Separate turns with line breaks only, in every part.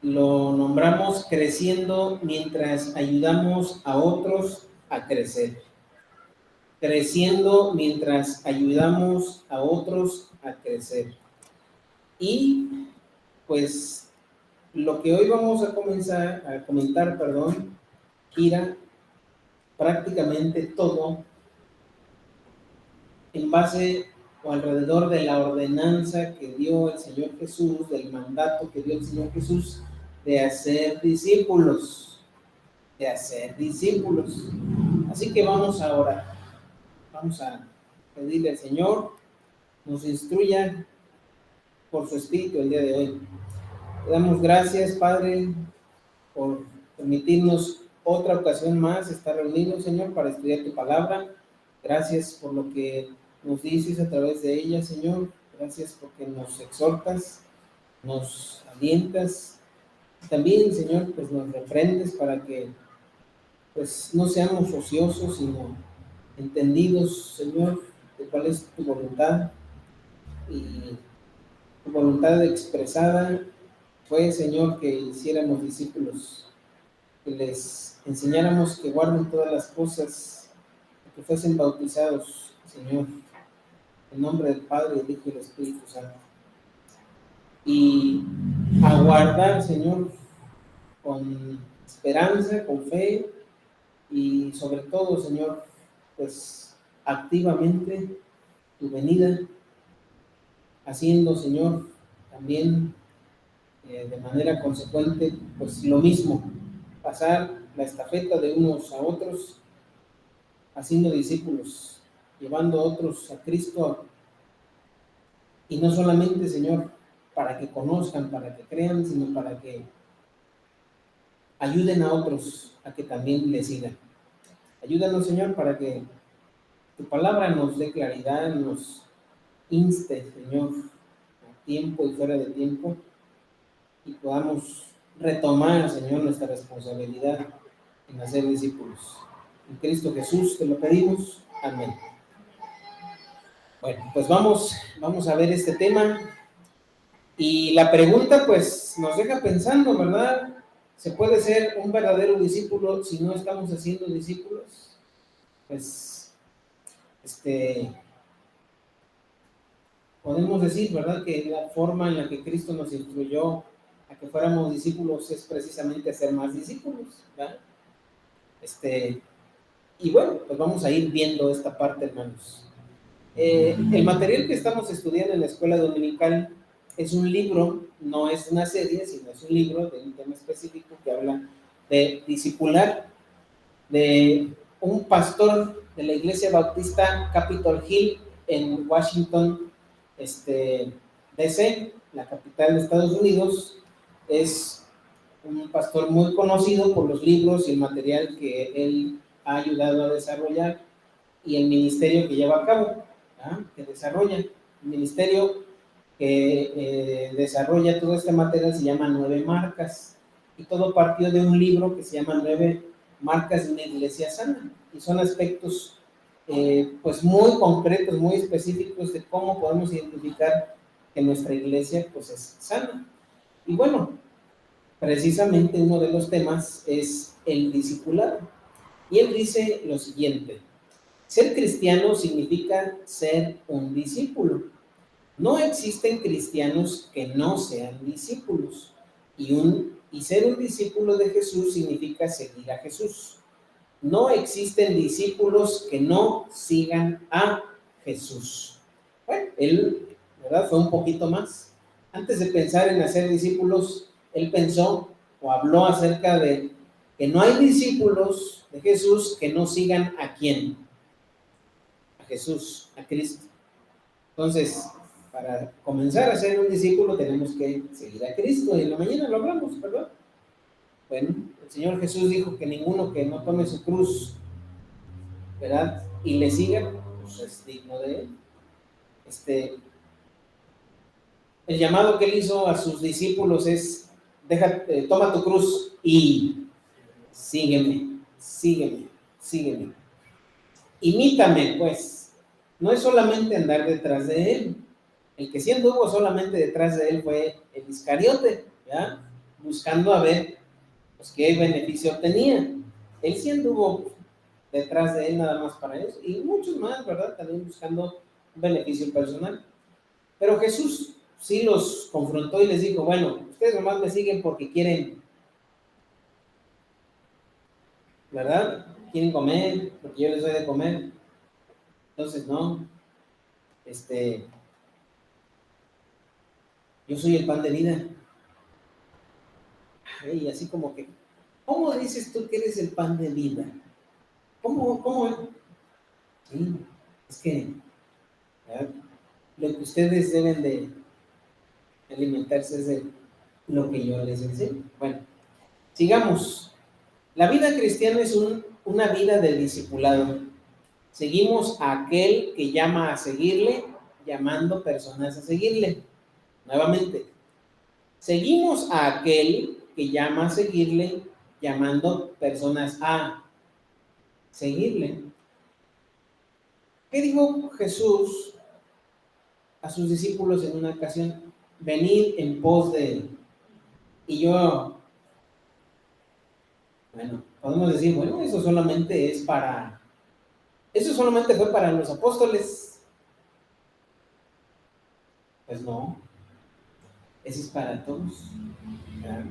lo nombramos creciendo mientras ayudamos a otros a crecer. Creciendo mientras ayudamos a otros a crecer. Y pues lo que hoy vamos a comentar, gira prácticamente todo en base o alrededor de la ordenanza que dio el Señor Jesús, del mandato que dio el Señor Jesús de hacer discípulos, Así que vamos a orar, vamos a pedirle al Señor nos instruya por su Espíritu el día de hoy. Te damos gracias, Padre, por permitirnos otra ocasión más estar reunidos, Señor, para estudiar tu palabra. Gracias por lo que nos dices a través de ella, Señor. Gracias porque nos exhortas, nos alientas. También, Señor, pues nos reprendes para que pues no seamos ociosos, sino entendidos, Señor, de cuál es tu voluntad. Y tu voluntad expresada fue, Señor, que hiciéramos discípulos, que les enseñáramos que guarden todas las cosas, que fuesen bautizados, Señor, en nombre del Padre, del Hijo y del Espíritu Santo. Y aguardar, Señor, con esperanza, con fe y sobre todo, Señor, pues activamente tu venida, haciendo, Señor, también de manera consecuente, pues lo mismo, pasar la estafeta de unos a otros, haciendo discípulos, llevando a otros a Cristo, y no solamente, Señor, para que conozcan, para que crean, sino para que ayuden a otros a que también le sigan. Ayúdanos, Señor, para que tu palabra nos dé claridad, nos inste, Señor, a tiempo y fuera de tiempo, y podamos retomar, Señor, nuestra responsabilidad en hacer discípulos. En Cristo Jesús te lo pedimos. Amén. Bueno, pues vamos a ver este tema. Y la pregunta, pues, nos deja pensando, ¿verdad? ¿Se puede ser un verdadero discípulo si no estamos haciendo discípulos? Pues, podemos decir, ¿verdad?, que la forma en la que Cristo nos instruyó a que fuéramos discípulos es precisamente hacer más discípulos, ¿verdad? Y bueno, pues vamos a ir viendo esta parte, hermanos. El material que estamos estudiando en la escuela dominical es un libro, no es una serie, sino es un libro de un tema específico que habla de discipular, de un pastor de la iglesia bautista Capitol Hill en Washington, D.C., la capital de Estados Unidos. Es un pastor muy conocido por los libros y el material que él ha ayudado a desarrollar y el ministerio que lleva a cabo, que desarrolla. El ministerio que desarrolla todo este material se llama 9 Marcas, y todo partió de un libro que se llama 9 Marcas de una Iglesia Sana, y son aspectos pues muy concretos, muy específicos de cómo podemos identificar que nuestra iglesia pues es sana. Y bueno, precisamente uno de los temas es el discipulado, y él dice lo siguiente: ser cristiano significa ser un discípulo. No existen cristianos que no sean discípulos, y ser un discípulo de Jesús significa seguir a Jesús. No existen discípulos que no sigan a Jesús. Bueno, él, ¿verdad?, fue un poquito más. Antes de pensar en hacer discípulos, él pensó o habló acerca de que no hay discípulos de Jesús que no sigan ¿a quién? A Jesús, a Cristo. Entonces, para comenzar a ser un discípulo tenemos que seguir a Cristo, y en la mañana lo hablamos, ¿verdad? Bueno, el Señor Jesús dijo que ninguno que no tome su cruz, ¿verdad?, y le siga, pues es digno de él. El llamado que él hizo a sus discípulos es: toma tu cruz y sígueme, sígueme, sígueme. Imítame, pues. No es solamente andar detrás de él. El que sí anduvo solamente detrás de él fue el Iscariote, ¿ya? buscando a ver pues qué beneficio obtenía. Él sí anduvo detrás de él nada más para eso, y muchos más, ¿verdad? También buscando un beneficio personal. Pero Jesús sí los confrontó y les dijo, bueno, ustedes nomás me siguen porque quieren, ¿verdad? Quieren comer, porque yo les doy de comer. Entonces, no, yo soy el pan de vida. Y así como que, ¿cómo dices tú que eres el pan de vida? ¿Cómo? Sí, es que, ¿verdad? Lo que ustedes deben de alimentarse es de lo que yo les enseño. Bueno, sigamos. La vida cristiana es una vida de discipulado. Seguimos a aquel que llama a seguirle, llamando personas a seguirle. Nuevamente, seguimos a aquel que llama a seguirle, llamando personas a seguirle. ¿Qué dijo Jesús a sus discípulos en una ocasión? Venid en pos de él. Y yo, bueno, podemos decir, bueno, eso solamente fue para los apóstoles. Pues no, eso es para todos. ¿Verdad?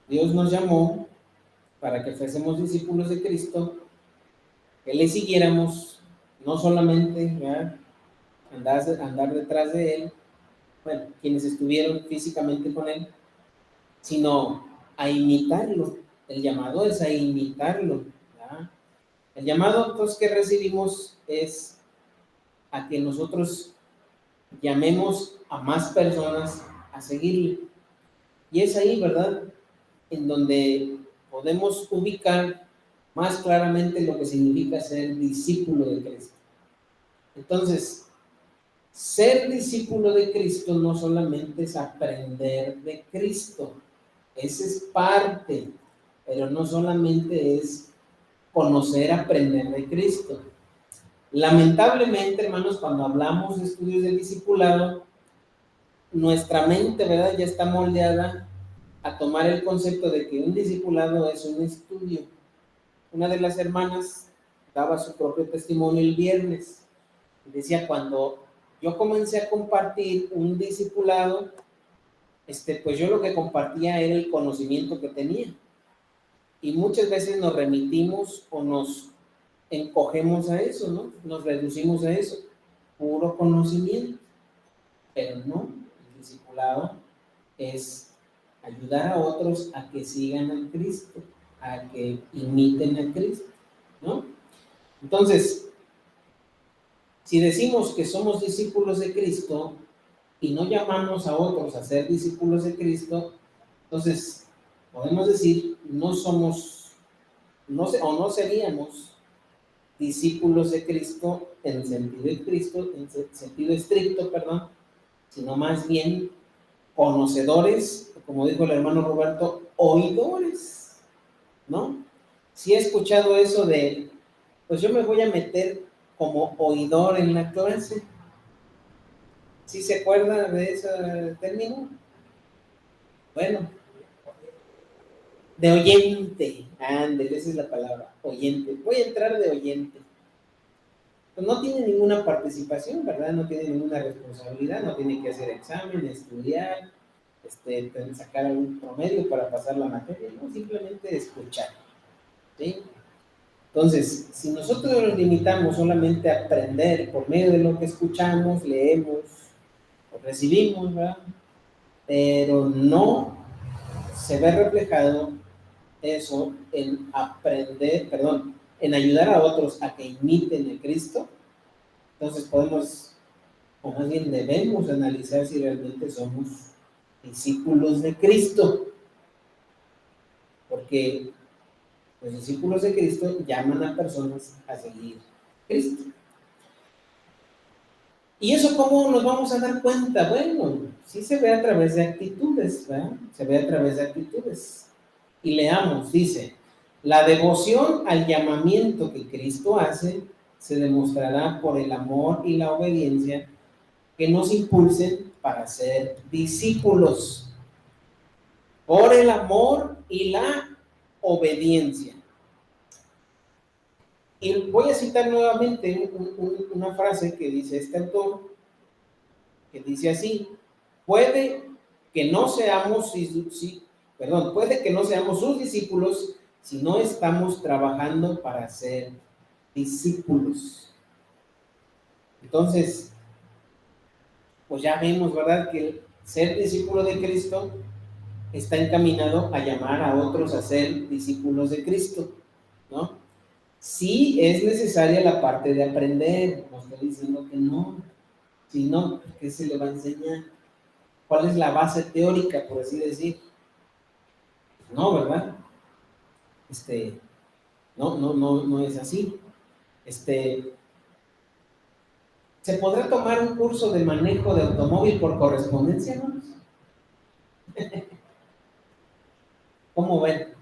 Dios nos llamó para que fuésemos discípulos de Cristo, que le siguiéramos, no solamente, ¿verdad?, andar detrás de él, bueno, quienes estuvieron físicamente con él, sino a imitarlo. El llamado es a imitarlo, ¿verdad? El llamado, pues, que recibimos es a que nosotros llamemos a más personas a seguirle. Y es ahí, ¿verdad?, en donde podemos ubicar más claramente lo que significa ser discípulo de Cristo. Entonces, ser discípulo de Cristo no solamente es aprender de Cristo, esa es parte, pero no solamente es conocer, aprender de Cristo. Lamentablemente, hermanos, cuando hablamos de estudios de discipulado, nuestra mente, ¿verdad?, ya está moldeada a tomar el concepto de que un discipulado es un estudio. Una de las hermanas daba su propio testimonio el viernes. Decía, cuando yo comencé a compartir un discipulado, pues yo lo que compartía era el conocimiento que tenía. Y muchas veces nos remitimos o nos encogemos a eso, ¿no? Nos reducimos a eso, puro conocimiento. Pero no, el discipulado es ayudar a otros a que sigan a Cristo, a que imiten a Cristo, ¿no? Entonces, si decimos que somos discípulos de Cristo y no llamamos a otros a ser discípulos de Cristo, entonces podemos decir, no seríamos discípulos de Cristo en sentido estricto, perdón, sino más bien conocedores, como dijo el hermano Roberto, oidores, ¿no? Si he escuchado eso de, pues yo me voy a meter como oidor en la clase. ¿Sí se acuerda de ese término? Bueno, de oyente, ándale, esa es la palabra, oyente. Voy a entrar de oyente. Pues no tiene ninguna participación, ¿verdad? No tiene ninguna responsabilidad, no tiene que hacer examen, estudiar, sacar algún promedio para pasar la materia, no, simplemente escuchar, ¿sí? Entonces, si nosotros nos limitamos solamente a aprender por medio de lo que escuchamos, leemos o recibimos, ¿verdad?, pero no se ve reflejado eso en en ayudar a otros a que imiten a Cristo, entonces podemos, o más bien debemos analizar si realmente somos discípulos de Cristo, porque los discípulos de Cristo llaman a personas a seguir a Cristo. ¿Y eso cómo nos vamos a dar cuenta? Bueno, sí se ve a través de actitudes, ¿verdad? Se ve a través de actitudes. Y leamos, dice, la devoción al llamamiento que Cristo hace se demostrará por el amor y la obediencia que nos impulsen para ser discípulos. por el amor y la obediencia. Y voy a citar nuevamente una frase que dice este autor, que dice así: puede que no seamos sus discípulos si no estamos trabajando para ser discípulos. Entonces, pues ya vemos, ¿verdad?, que ser discípulo de Cristo está encaminado a llamar a otros a ser discípulos de Cristo, ¿no? Sí es necesaria la parte de aprender, no estoy diciendo que no, si no, ¿qué se le va a enseñar? ¿Cuál es la base teórica, por así decir? No, ¿verdad? No es así. ¿Se podrá tomar un curso de manejo de automóvil por correspondencia, hermanos? ¿Cómo ven?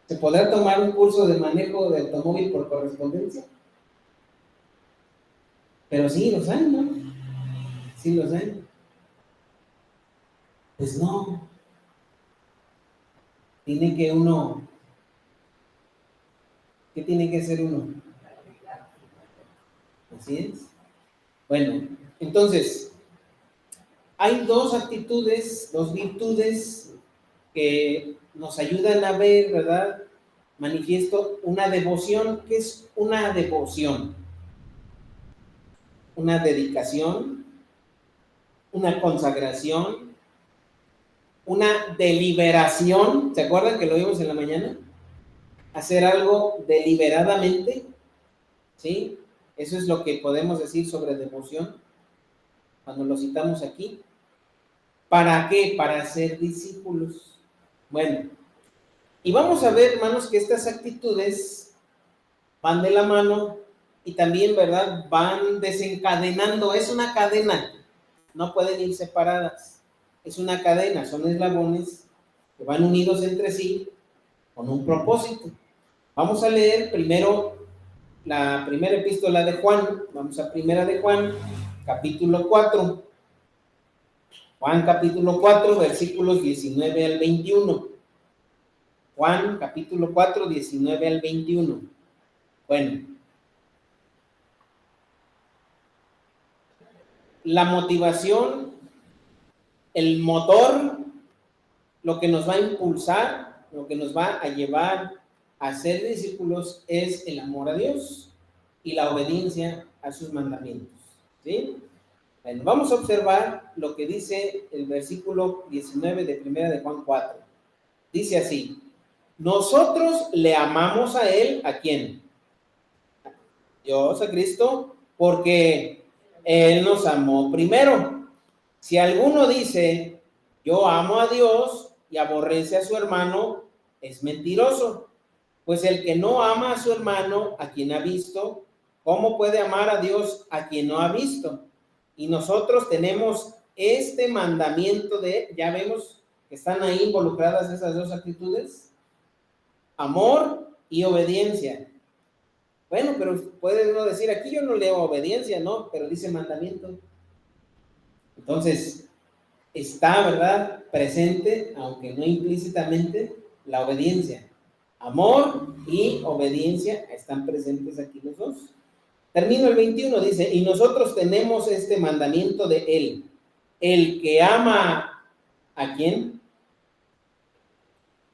¿Se podrá tomar un curso de manejo de automóvil por correspondencia? Pero sí los hay, ¿no? Sí los hay. Pues no. Tiene que uno... ¿Qué tiene que hacer uno? Así es. Bueno, entonces, hay dos actitudes, dos virtudes que nos ayudan a ver, ¿verdad? Manifiesto una devoción. ¿Qué es una devoción? Una dedicación, una consagración, una deliberación. ¿Se acuerdan que lo vimos en la mañana? Hacer algo deliberadamente, ¿sí? Eso es lo que podemos decir sobre devoción cuando lo citamos aquí. ¿Para qué? Para ser discípulos. Bueno, y vamos a ver, hermanos, que estas actitudes van de la mano y también, ¿verdad?, van desencadenando. Es una cadena, no pueden ir separadas. Es una cadena, son eslabones que van unidos entre sí con un propósito. Vamos a leer primero la primera epístola de Juan. Vamos a primera de Juan, capítulo 4. Juan capítulo 4, versículos 19 al 21. Juan capítulo 4, 19 al 21. Bueno, la motivación, el motor, lo que nos va a impulsar, lo que nos va a llevar a ser discípulos es el amor a Dios y la obediencia a sus mandamientos, ¿sí? Bueno, vamos a observar lo que dice el versículo 19 de primera de Juan 4. Dice así: nosotros le amamos a Él, ¿a quién? Dios, a Cristo, porque Él nos amó primero. Si alguno dice, yo amo a Dios y aborrece a su hermano, es mentiroso. Pues el que no ama a su hermano, a quien ha visto, ¿cómo puede amar a Dios a quien no ha visto? Y nosotros tenemos este mandamiento ya vemos que están ahí involucradas esas dos actitudes, amor y obediencia. Bueno, pero puede uno decir, aquí yo no leo obediencia, ¿no? Pero dice mandamiento. Entonces, está, ¿verdad?, presente, aunque no implícitamente, la obediencia. Amor y obediencia están presentes aquí los dos. Termino el 21, dice, y nosotros tenemos este mandamiento de Él. El que ama, ¿a quién?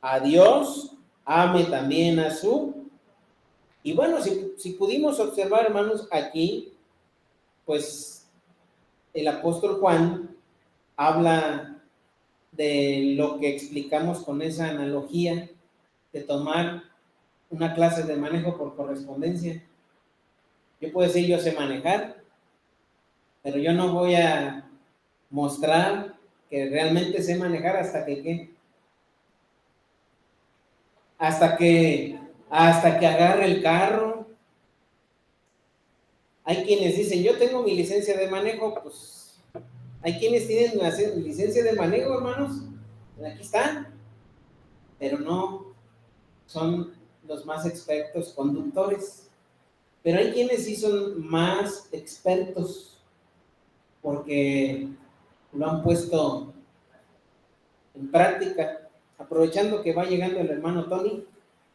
A Dios, ame también a su... Y bueno, si pudimos observar, hermanos, aquí, pues el apóstol Juan habla de lo que explicamos con esa analogía de tomar una clase de manejo por correspondencia. Yo puedo decir, yo sé manejar, pero yo no voy a mostrar que realmente sé manejar hasta que ¿qué? Hasta que agarre el carro. Hay quienes dicen, yo tengo mi licencia de manejo, pues hay quienes tienen la licencia de manejo, hermanos, aquí está, pero no son los más expertos conductores. Pero hay quienes sí son más expertos porque lo han puesto en práctica. aprovechando que va llegando el hermano Tony,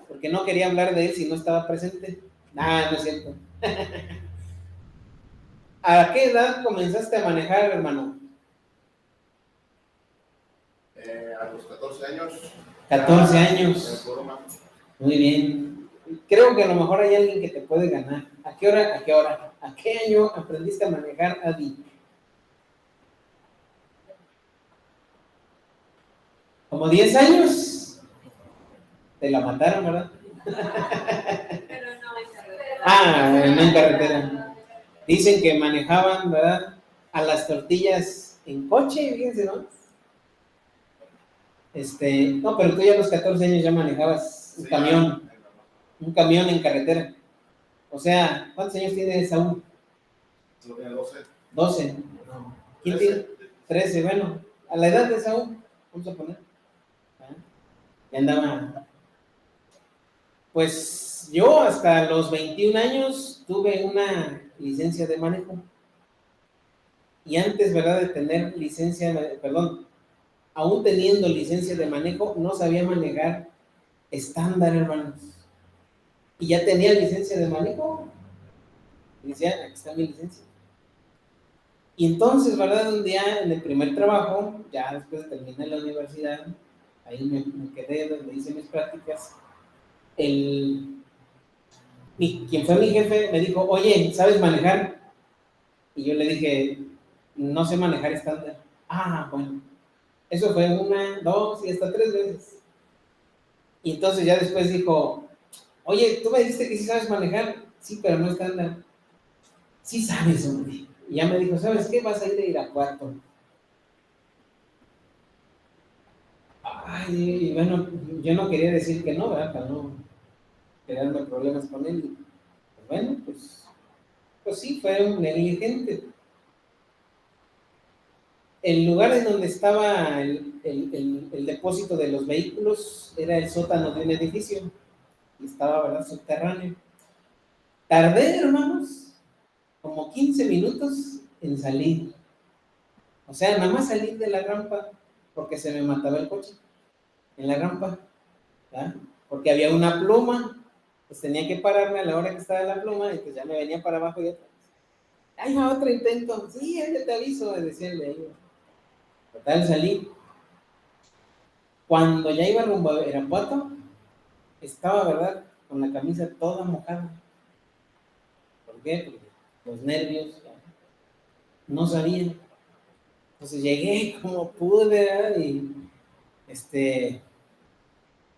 porque no quería hablar de él si no estaba presente. No es cierto. ¿A qué edad comenzaste a manejar, hermano?
A los 14 años.
14 años. Muy bien. Creo que a lo mejor hay alguien que te puede ganar. ¿A qué hora? ¿A qué hora? ¿A qué año aprendiste a manejar, Adi? ¿Como 10 años? Te la mataron, ¿verdad?
Pero no en carretera.
No en carretera. Dicen que manejaban, ¿verdad? A las tortillas en coche, fíjense, ¿no? No, pero tú ya a los 14 años ya manejabas un camión en carretera. O sea, ¿cuántos años tiene Saúl?
Yo tenía 12.
12. No. ¿Quién tiene? 13, bueno, a la edad de Saúl, vamos a poner. Ya andaba. Pues yo hasta los 21 años tuve una licencia de manejo. Y antes, ¿verdad?, de tener aún teniendo licencia de manejo, no sabía manejar estándar, hermanos. Y ya tenía licencia de manejo. Y decía, aquí está mi licencia. Y entonces, ¿verdad?, un día en el primer trabajo, ya después de terminar la universidad, ahí me quedé donde hice mis prácticas, quien fue mi jefe me dijo, oye, ¿sabes manejar? Y yo le dije, no sé manejar estándar. Bueno. Eso fue 1, 2 y hasta 3 veces. Y entonces ya después dijo, oye, tú me dijiste que sí sabes manejar. Sí, pero no estándar. Sí sabes, hombre. Y ya me dijo, ¿sabes qué? Vas a ir a Irapuato. Y bueno, yo no quería decir que no, ¿verdad? Para no crearme problemas con él. Pues bueno, pues sí, fue un negligente. El lugar en donde estaba el depósito de los vehículos era el sótano de un edificio. Y estaba, ¿verdad?, subterráneo. Tardé, hermanos, como 15 minutos en salir. O sea, nada más salir de la rampa porque se me mataba el coche en la rampa, ¿verdad? Porque había una pluma, pues tenía que pararme a la hora que estaba la pluma y pues ya me venía para abajo y otra vez. ¡Ay, va, otro intento! Sí, ya te aviso, me decía el de ahí. Total, salí. Cuando ya iba rumbo a Irapuato, estaba, ¿verdad?, con la camisa toda mojada. ¿Por qué? Porque los nervios, no sabía. Entonces llegué como pude, ¿verdad?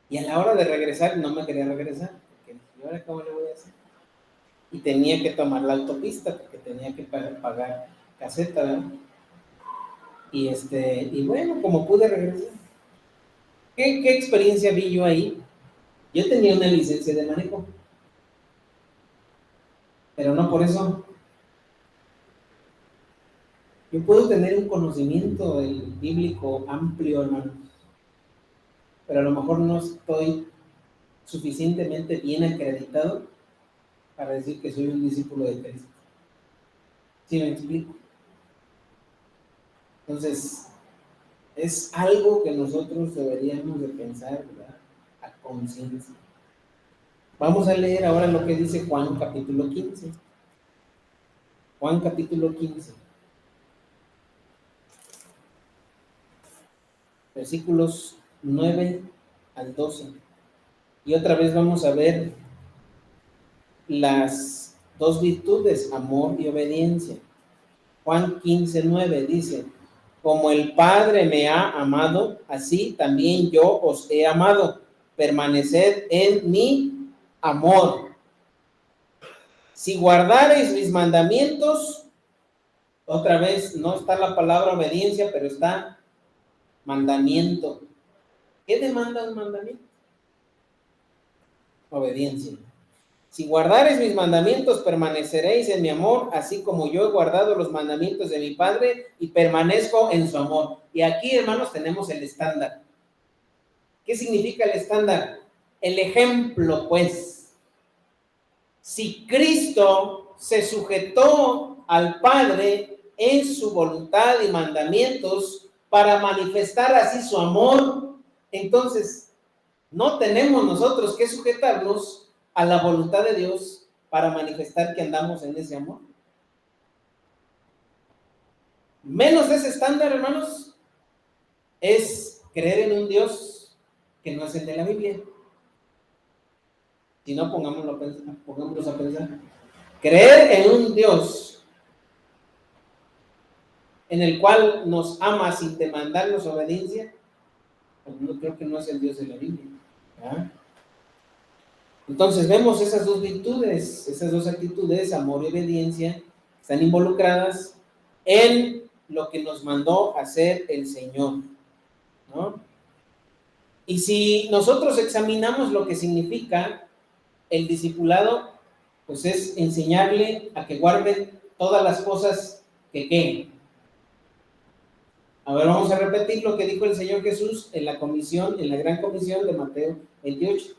Y a la hora de regresar, no me quería regresar, porque dije, ¿y ahora cómo le voy a hacer? Y tenía que tomar la autopista, porque tenía que pagar caseta, ¿verdad? Y bueno, como pude regresar. ¿Qué experiencia vi yo ahí? Yo tenía una licencia de manejo, pero no por eso. Yo puedo tener un conocimiento bíblico amplio, hermanos, pero a lo mejor no estoy suficientemente bien acreditado para decir que soy un discípulo de Cristo. ¿Sí me explico? Entonces, es algo que nosotros deberíamos de pensar, ¿verdad?, a conciencia. Vamos a leer ahora lo que dice Juan capítulo 15. Juan capítulo 15. Versículos 9 al 12. Y otra vez vamos a ver las dos virtudes, amor y obediencia. Juan 15, 9 dice, como el Padre me ha amado, así también yo os he amado. Permaneced en mi amor. Si guardareis mis mandamientos, otra vez no está la palabra obediencia, pero está mandamiento. ¿Qué demanda un mandamiento? Obediencia. Si guardareis mis mandamientos, permaneceréis en mi amor, así como yo he guardado los mandamientos de mi Padre y permanezco en su amor. Y aquí, hermanos, tenemos el estándar. ¿Qué significa el estándar? El ejemplo, pues. Si Cristo se sujetó al Padre en su voluntad y mandamientos para manifestar así su amor, Entonces, no tenemos nosotros que sujetarnos a la voluntad de Dios para manifestar que andamos en ese amor. Menos ese estándar, hermanos, es creer en un Dios que no es el de la Biblia. Si no, pongámoslos a pensar. Creer en un Dios en el cual nos ama sin demandarnos obediencia, pues yo creo que no es el Dios de la Biblia. ¿Verdad? Entonces vemos esas dos virtudes, esas dos actitudes, amor y obediencia, están involucradas en lo que nos mandó hacer el Señor, ¿no? Y si nosotros examinamos lo que significa el discipulado, pues es enseñarle a que guarde todas las cosas que queden. A ver, vamos a repetir lo que dijo el Señor Jesús en la comisión, en la gran comisión de Mateo 28.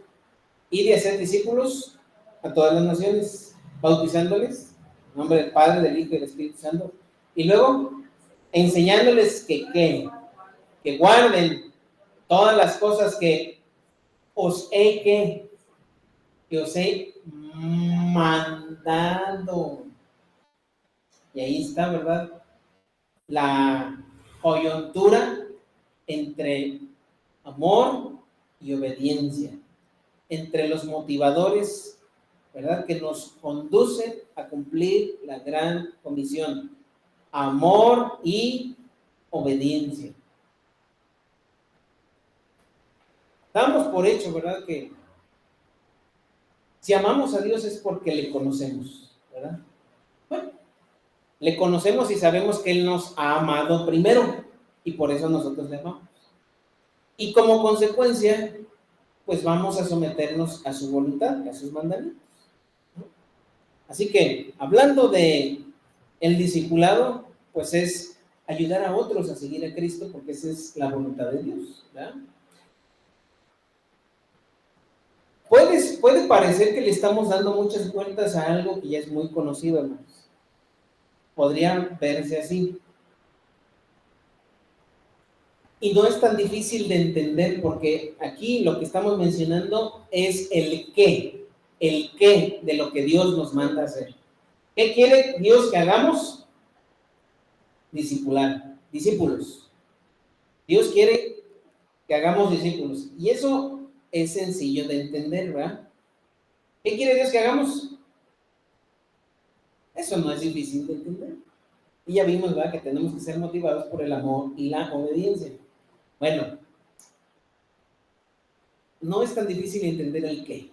Y de hacer discípulos a todas las naciones, bautizándoles en nombre del Padre, del Hijo y del Espíritu Santo. Y luego enseñándoles que guarden todas las cosas que os he mandado. Y ahí está, ¿verdad? La coyuntura entre amor y obediencia, entre los motivadores, ¿verdad?, que nos conducen a cumplir la gran comisión: amor y obediencia. Damos por hecho, ¿verdad?, que si amamos a Dios es porque le conocemos, ¿verdad? Bueno, le conocemos y sabemos que Él nos ha amado primero y por eso nosotros le amamos. Y como consecuencia, pues vamos a someternos a su voluntad, a sus mandamientos, ¿no? Así que, hablando de el discipulado, pues es ayudar a otros a seguir a Cristo, porque esa es la voluntad de Dios, ¿verdad? Puede parecer que le estamos dando muchas vueltas a algo que ya es muy conocido, hermanos. Podría verse así. Y no es tan difícil de entender, porque aquí lo que estamos mencionando es el qué de lo que Dios nos manda hacer. ¿Qué quiere Dios que hagamos? Discípulos. Dios quiere que hagamos discípulos. Y eso es sencillo de entender, ¿verdad? ¿Qué quiere Dios que hagamos? Eso no es difícil de entender. Y ya vimos, ¿verdad?, que tenemos que ser motivados por el amor y la obediencia. Bueno, no es tan difícil entender el qué,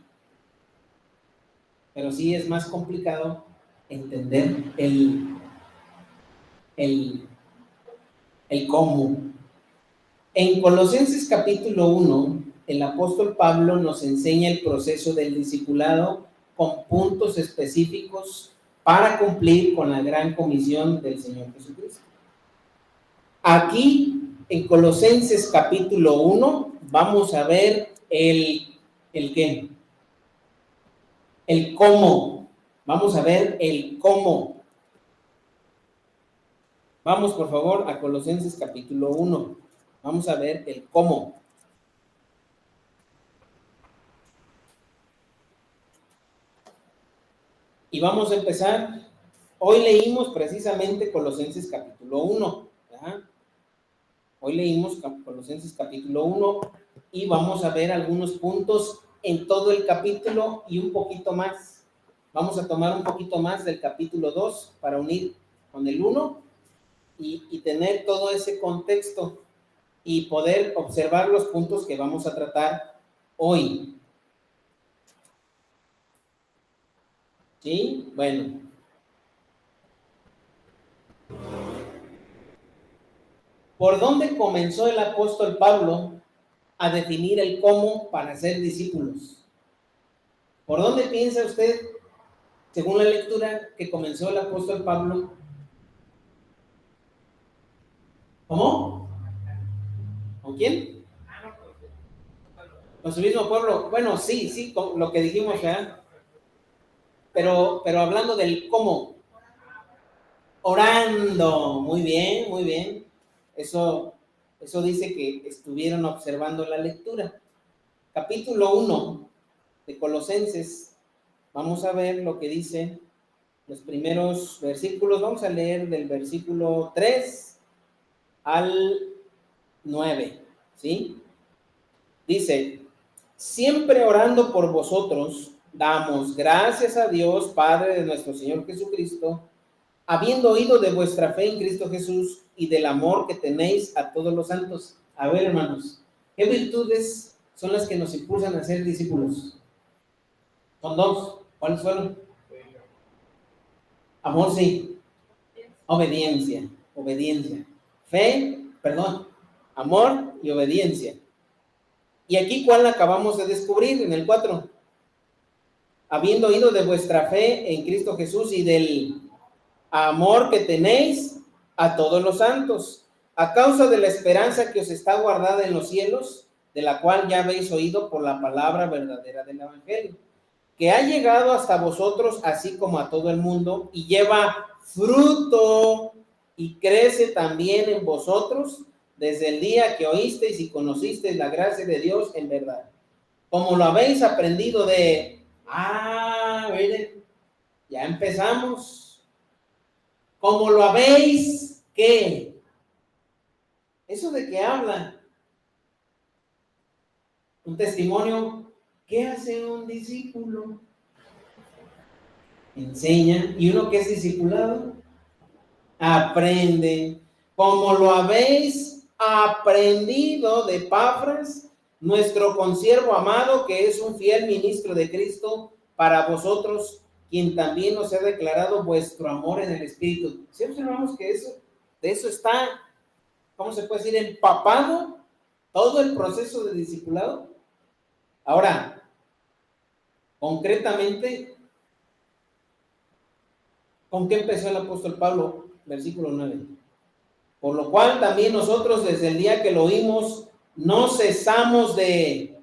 pero sí es más complicado entender el cómo. En Colosenses capítulo 1, el apóstol Pablo nos enseña el proceso del discipulado con puntos específicos para cumplir con la gran comisión del Señor Jesucristo. Aquí, en Colosenses capítulo 1, vamos a ver el qué, el cómo. Vamos a ver el cómo. Vamos, por favor, a Colosenses capítulo 1. Vamos a ver el cómo. Y vamos a empezar. Hoy leímos precisamente Colosenses capítulo 1, ¿verdad? Hoy leímos Colosenses capítulo 1 y vamos a ver algunos puntos en todo el capítulo y un poquito más. Vamos a tomar un poquito más del capítulo 2 para unir con el 1 y tener todo ese contexto y poder observar los puntos que vamos a tratar hoy. ¿Sí? Bueno. ¿Por dónde comenzó el apóstol Pablo a definir el cómo para ser discípulos? ¿Por dónde piensa usted, según la lectura, que comenzó el apóstol Pablo? ¿Cómo? ¿Con quién? Con su mismo pueblo. Bueno, sí, con lo que dijimos ya. Pero hablando del cómo. Orando. Muy bien, muy bien. Eso Eso dice que estuvieron observando la lectura. Capítulo 1 de Colosenses. Vamos a ver lo que dice los primeros versículos. Vamos a leer del versículo 3 al 9, ¿sí? Dice: siempre orando por vosotros, damos gracias a Dios, Padre de nuestro Señor Jesucristo, habiendo oído de vuestra fe en Cristo Jesús y del amor que tenéis a todos los santos. A ver, hermanos, ¿qué virtudes son las que nos impulsan a ser discípulos? Son dos. ¿Cuáles fueron? Amor, sí. Obediencia. Fe, perdón. Amor y obediencia. Y aquí, ¿cuál acabamos de descubrir? En el 4. Habiendo oído de vuestra fe en Cristo Jesús y del amor que tenéis a todos los santos, a causa de la esperanza que os está guardada en los cielos, de la cual ya habéis oído por la palabra verdadera del Evangelio, que ha llegado hasta vosotros, así como a todo el mundo, y lleva fruto y crece también en vosotros desde el día que oísteis y conocisteis la gracia de Dios en verdad, como lo habéis aprendido de... miren, ya empezamos. Como lo habéis, ¿qué? ¿Eso de qué habla? Un testimonio. ¿Qué hace un discípulo? Enseña. ¿Y uno que es discipulado? Aprende. Como lo habéis aprendido de Epafras, nuestro consiervo amado, que es un fiel ministro de Cristo para vosotros, quien también os ha declarado vuestro amor en el Espíritu. ¿Sí observamos que de eso está, ¿cómo se puede decir? Empapado todo el proceso de discipulado. Ahora, concretamente, ¿con qué empezó el apóstol Pablo? Versículo 9. Por lo cual también nosotros desde el día que lo oímos, no cesamos de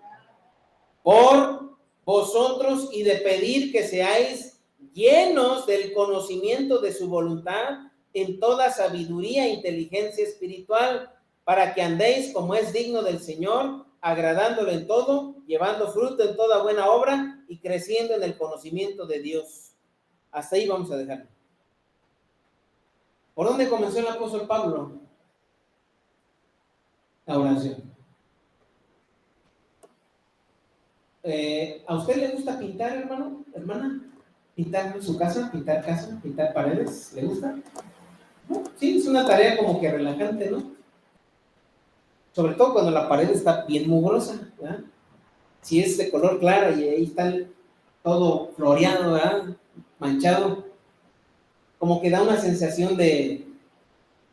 por vosotros y de pedir que seáis llenos del conocimiento de su voluntad en toda sabiduría e inteligencia espiritual, para que andéis como es digno del Señor, agradándolo en todo, llevando fruto en toda buena obra y creciendo en el conocimiento de Dios. Hasta ahí vamos a dejarlo. ¿Por dónde comenzó el apóstol Pablo? La oración. ¿A usted le gusta pintar, hermano, hermana? ¿Pintar su casa, pintar paredes? ¿Le gusta? ¿No? Sí, es una tarea como que relajante, ¿no? Sobre todo cuando la pared está bien mugrosa, ¿verdad? Si es de color claro y ahí está todo floreado, ¿verdad? Manchado, como que da una sensación de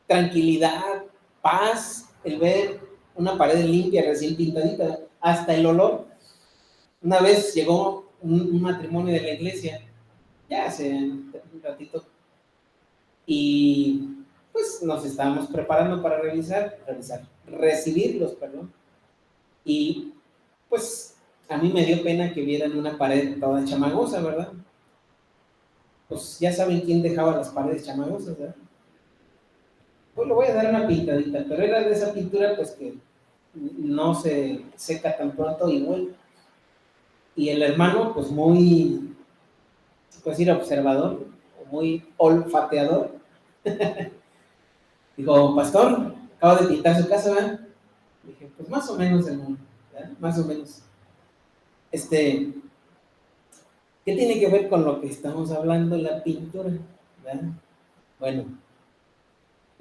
tranquilidad, paz, el ver una pared limpia, recién pintadita, hasta el olor. Una vez llegó un matrimonio de la iglesia, ya hace un ratito, y pues nos estábamos preparando para recibirlos, perdón. Y pues a mí me dio pena que vieran una pared toda chamagosa, ¿verdad? Pues ya saben quién dejaba las paredes chamagosas, ¿verdad? Pues le voy a dar una pintadita, pero era de esa pintura pues que no se seca tan pronto y vuelve. Y el hermano pues muy, se puede decir, observador, muy olfateador, dijo: pastor, acabo de pintar su casa, ¿verdad? Dije: pues más o menos, hermano, ¿verdad? Más o menos. ¿Qué tiene que ver con lo que estamos hablando, la pintura? ¿Verdad? Bueno,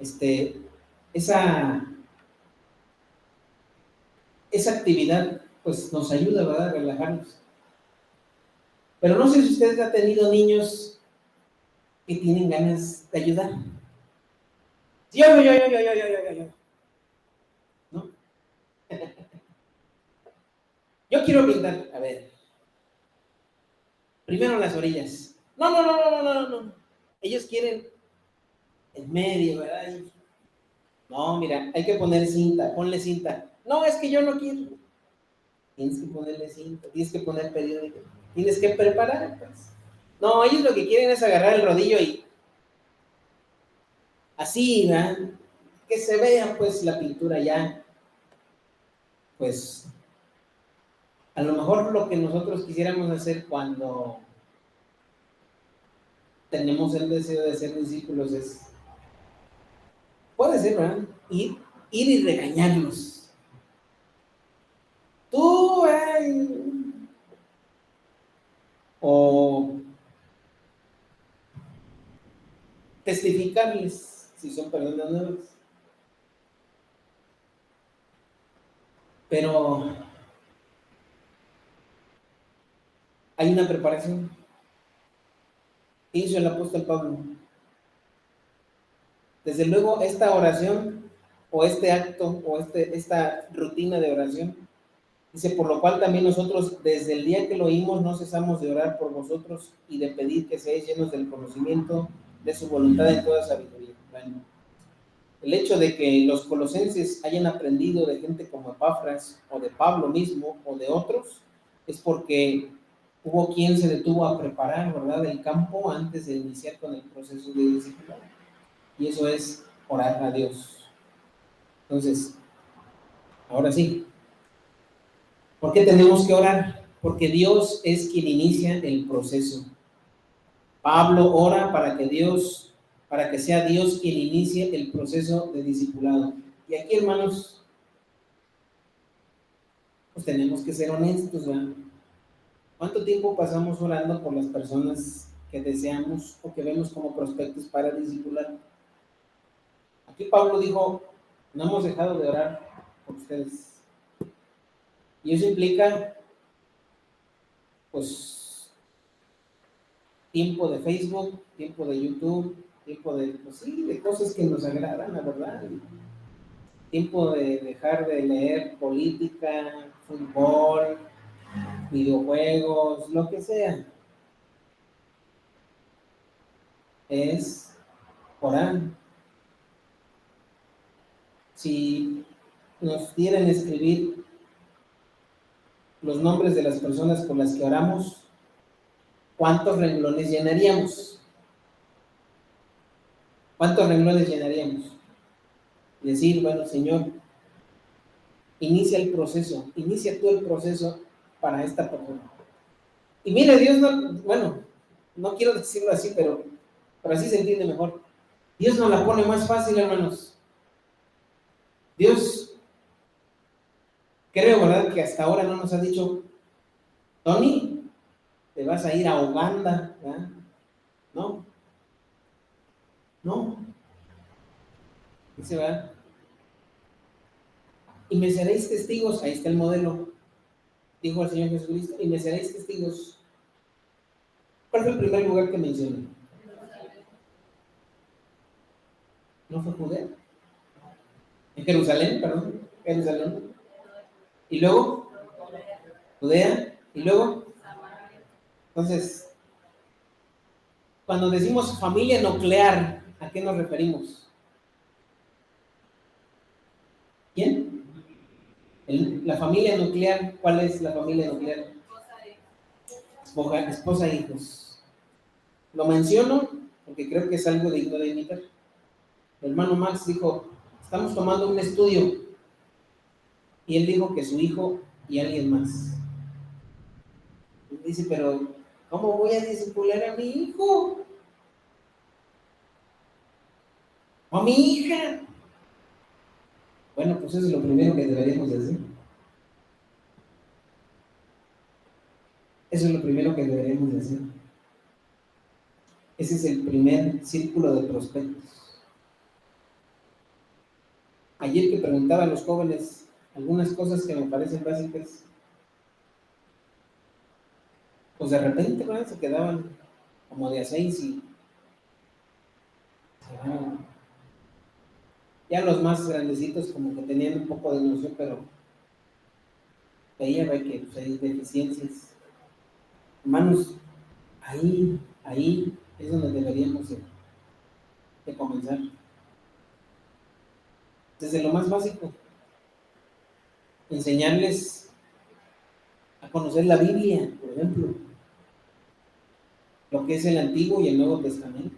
esa actividad pues nos ayuda, ¿verdad?, a relajarnos. Pero no sé si usted ha tenido niños que tienen ganas de ayudar. Yo. ¿No? Yo quiero pintar. A ver. Primero las orillas. No. Ellos quieren en medio, ¿verdad? No, mira, hay que poner cinta, ponle cinta. No, es que yo no quiero. Tienes que ponerle cinta, tienes que poner periódico, tienes que preparar, pues. No, ellos lo que quieren es agarrar el rodillo y así, ¿verdad? que se vea pues la pintura ya, pues a lo mejor lo que nosotros quisiéramos hacer cuando tenemos el deseo de ser discípulos es, puede ser, ¿verdad? Ir y regañarlos. Tú, o testificarles si son personas nuevas. Pero hay una preparación. ¿Qué hizo el apóstol Pablo? Desde luego, esta oración o este acto o esta rutina de oración, dice, por lo cual también nosotros desde el día que lo oímos no cesamos de orar por vosotros y de pedir que seáis llenos del conocimiento de su voluntad en toda sabiduría. Bueno, el hecho de que los colosenses hayan aprendido de gente como Epafras o de Pablo mismo o de otros es porque hubo quien se detuvo a preparar, ¿verdad?, el campo antes de iniciar con el proceso de discipulado. Y eso es orar a Dios. Entonces, ahora sí, ¿por qué tenemos que orar? Porque Dios es quien inicia el proceso. Pablo ora para que sea Dios quien inicie el proceso de discipulado. Y aquí, hermanos, pues tenemos que ser honestos, ¿verdad? ¿Cuánto tiempo pasamos orando por las personas que deseamos o que vemos como prospectos para discipular? Aquí Pablo dijo, no hemos dejado de orar por ustedes. Y eso implica, pues, tiempo de Facebook, tiempo de YouTube, tiempo de, pues sí, de cosas que nos agradan, la verdad. Tiempo de dejar de leer política, fútbol, videojuegos, lo que sea. Es orar. Si nos quieren escribir los nombres de las personas con las que oramos, ¿cuántos renglones llenaríamos? ¿Cuántos renglones llenaríamos? Decir, bueno, Señor, inicia tú el proceso para esta persona. Y mire, Dios no, bueno, no quiero decirlo así, pero así se entiende mejor. Dios nos la pone más fácil, hermanos. Dios, creo, ¿verdad?, que hasta ahora no nos ha dicho, Tony, te vas a ir a Uganda, ¿verdad? No. Dice, ¿verdad? Y me seréis testigos, ahí está el modelo, dijo el Señor Jesucristo, y me seréis testigos. ¿Cuál fue el primer lugar que mencioné? ¿No fue Judea? En Jerusalén, perdón, Jerusalén. Y luego, Judea, y luego, entonces, cuando decimos familia nuclear, ¿a qué nos referimos? ¿Quién? La familia nuclear, ¿cuál es la familia nuclear? Esposa e hijos. Lo menciono porque creo que es algo digno de imitar. El hermano Max dijo, estamos tomando un estudio, y él dijo que su hijo y alguien más. Y dice, pero ¿cómo voy a discipular a mi hijo? ¿O a mi hija? Bueno, pues eso es lo primero que deberíamos hacer. Eso es lo primero que deberíamos hacer. Ese es el primer círculo de prospectos. Ayer que preguntaba a los jóvenes algunas cosas que me parecen básicas, pues de repente, ¿verdad?, se quedaban como de a 6 y ya los más grandecitos como que tenían un poco de noción, pero veía que pues, hay deficiencias. Hermanos, ahí es donde deberíamos de comenzar. Desde lo más básico, enseñarles a conocer la Biblia, por ejemplo, lo que es el Antiguo y el Nuevo Testamento.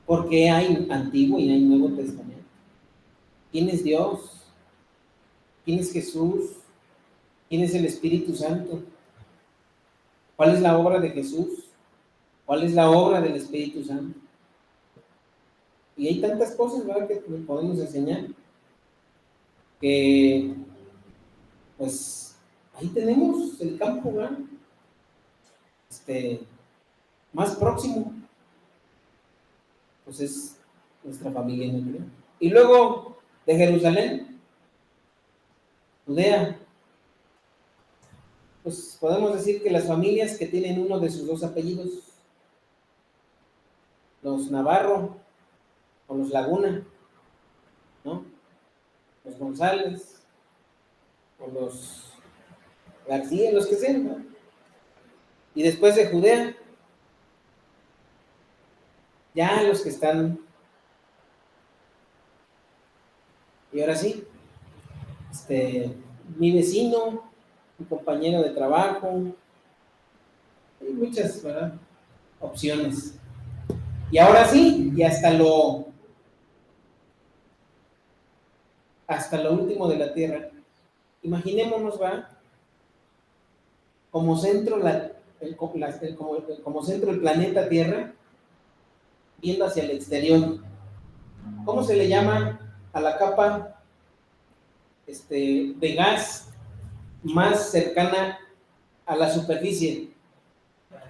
¿Por qué hay Antiguo y hay Nuevo Testamento? ¿Quién es Dios? ¿Quién es Jesús? ¿Quién es el Espíritu Santo? ¿Cuál es la obra de Jesús? ¿Cuál es la obra del Espíritu Santo? Y hay tantas cosas, ¿verdad?, que podemos enseñar, que pues ahí tenemos el campo, ¿verdad?, más próximo, pues es nuestra familia nuclear. Y luego de Jerusalén, Judea, pues podemos decir que las familias que tienen uno de sus dos apellidos, los Navarro o los Laguna, ¿no?, los González o los García, los que sean, ¿no? Y después de Judea, ya los que están, y ahora sí, mi vecino, mi compañero de trabajo, hay muchas, ¿verdad?, opciones. Y ahora sí, y hasta lo último de la tierra. Imaginémonos, ¿va?, como centro como centro el planeta Tierra, viendo hacia el exterior. ¿Cómo se le llama a la capa de gas más cercana a la superficie?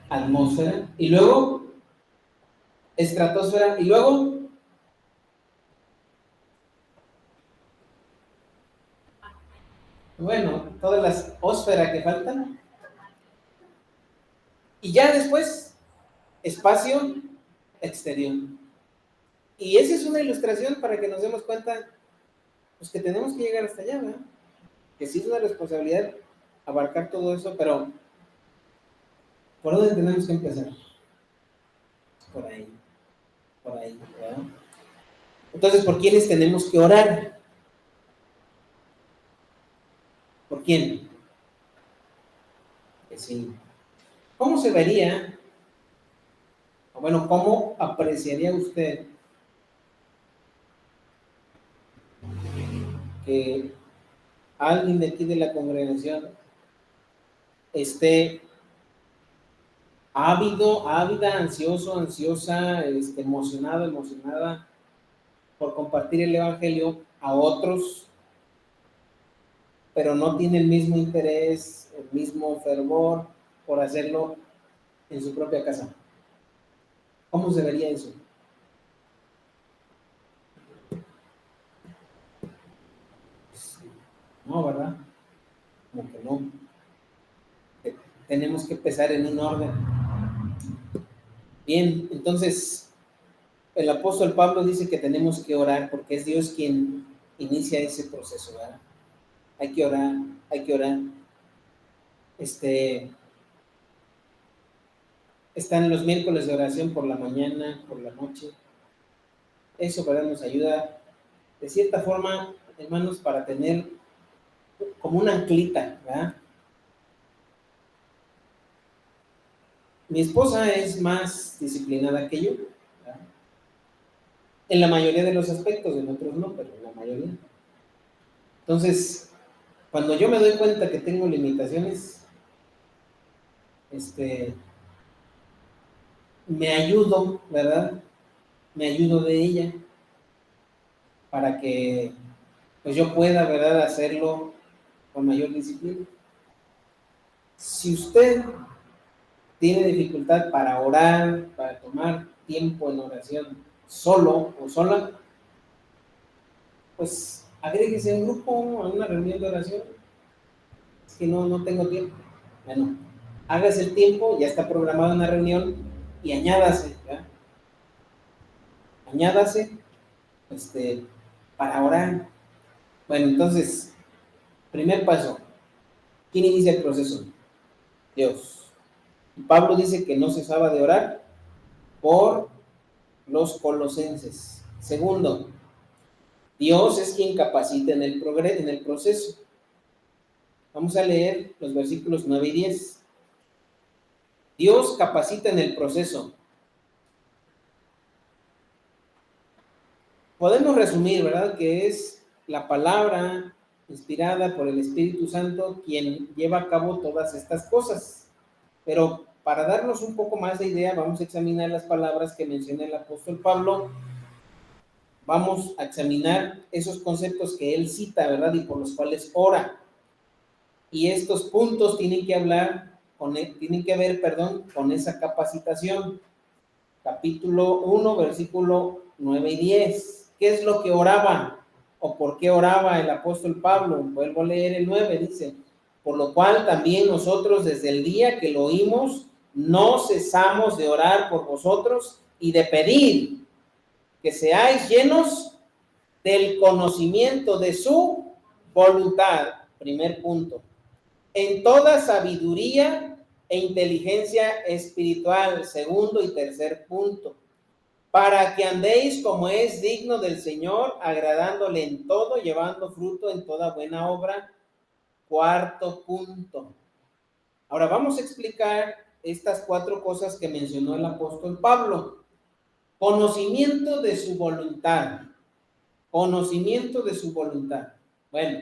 Atmósfera. Y luego estratosfera. Y luego todas las ósferas que faltan. Y ya después, espacio exterior. Y esa es una ilustración para que nos demos cuenta, pues, que tenemos que llegar hasta allá, ¿verdad? Que sí es una responsabilidad abarcar todo eso, pero ¿por dónde tenemos que empezar? Por ahí, ¿verdad? Entonces, ¿por quiénes tenemos que orar? ¿Por quién? Que sí. ¿Cómo se vería, o bueno, cómo apreciaría usted que alguien de aquí de la congregación esté ávida, ansioso, ansiosa, emocionado, emocionada por compartir el evangelio a otros, pero no tiene el mismo interés, el mismo fervor por hacerlo en su propia casa? ¿Cómo se vería eso? No, ¿verdad? Como que no. Tenemos que empezar en un orden. Bien, entonces el apóstol Pablo dice que tenemos que orar porque es Dios quien inicia ese proceso, ¿verdad? Hay que orar, hay que orar. Están los miércoles de oración por la mañana, por la noche. Eso, ¿verdad?, nos ayuda de cierta forma, hermanos, para tener como una anclita, ¿verdad? Mi esposa es más disciplinada que yo, ¿verdad?, en la mayoría de los aspectos, en otros no, pero en la mayoría. Entonces, cuando yo me doy cuenta que tengo limitaciones, me ayudo, ¿verdad? Me ayudo de ella para que pues yo pueda, ¿verdad?, hacerlo con mayor disciplina. Si usted tiene dificultad para orar, para tomar tiempo en oración solo o sola, pues agréguese a un grupo, a una reunión de oración. Es que no tengo tiempo. Bueno, hágase el tiempo, ya está programada una reunión y añádase, ¿verdad? Añádase para orar. Bueno, entonces, primer paso, ¿quién inicia el proceso? Dios. Y Pablo dice que no cesaba de orar por los colosenses. Segundo, Dios es quien capacita en el proceso. Vamos a leer los versículos 9 y 10. Dios capacita en el proceso. Podemos resumir, ¿verdad?, que es la palabra inspirada por el Espíritu Santo quien lleva a cabo todas estas cosas. Pero para darnos un poco más de idea, vamos a examinar las palabras que menciona el apóstol Pablo. Vamos a examinar esos conceptos que él cita, ¿verdad? Y por los cuales ora. Y estos puntos tienen que ver con esa capacitación. Capítulo 1, versículo 9 y 10. ¿Qué es lo que oraba? ¿O por qué oraba el apóstol Pablo? Vuelvo a leer el 9, dice: por lo cual también nosotros desde el día que lo oímos, no cesamos de orar por vosotros y de pedir que seáis llenos del conocimiento de su voluntad. Primer punto. En toda sabiduría e inteligencia espiritual. Segundo y tercer punto. Para que andéis como es digno del Señor, agradándole en todo, llevando fruto en toda buena obra. Cuarto punto. Ahora vamos a explicar estas 4 cosas que mencionó el apóstol Pablo. Conocimiento de su voluntad. Conocimiento de su voluntad. Bueno,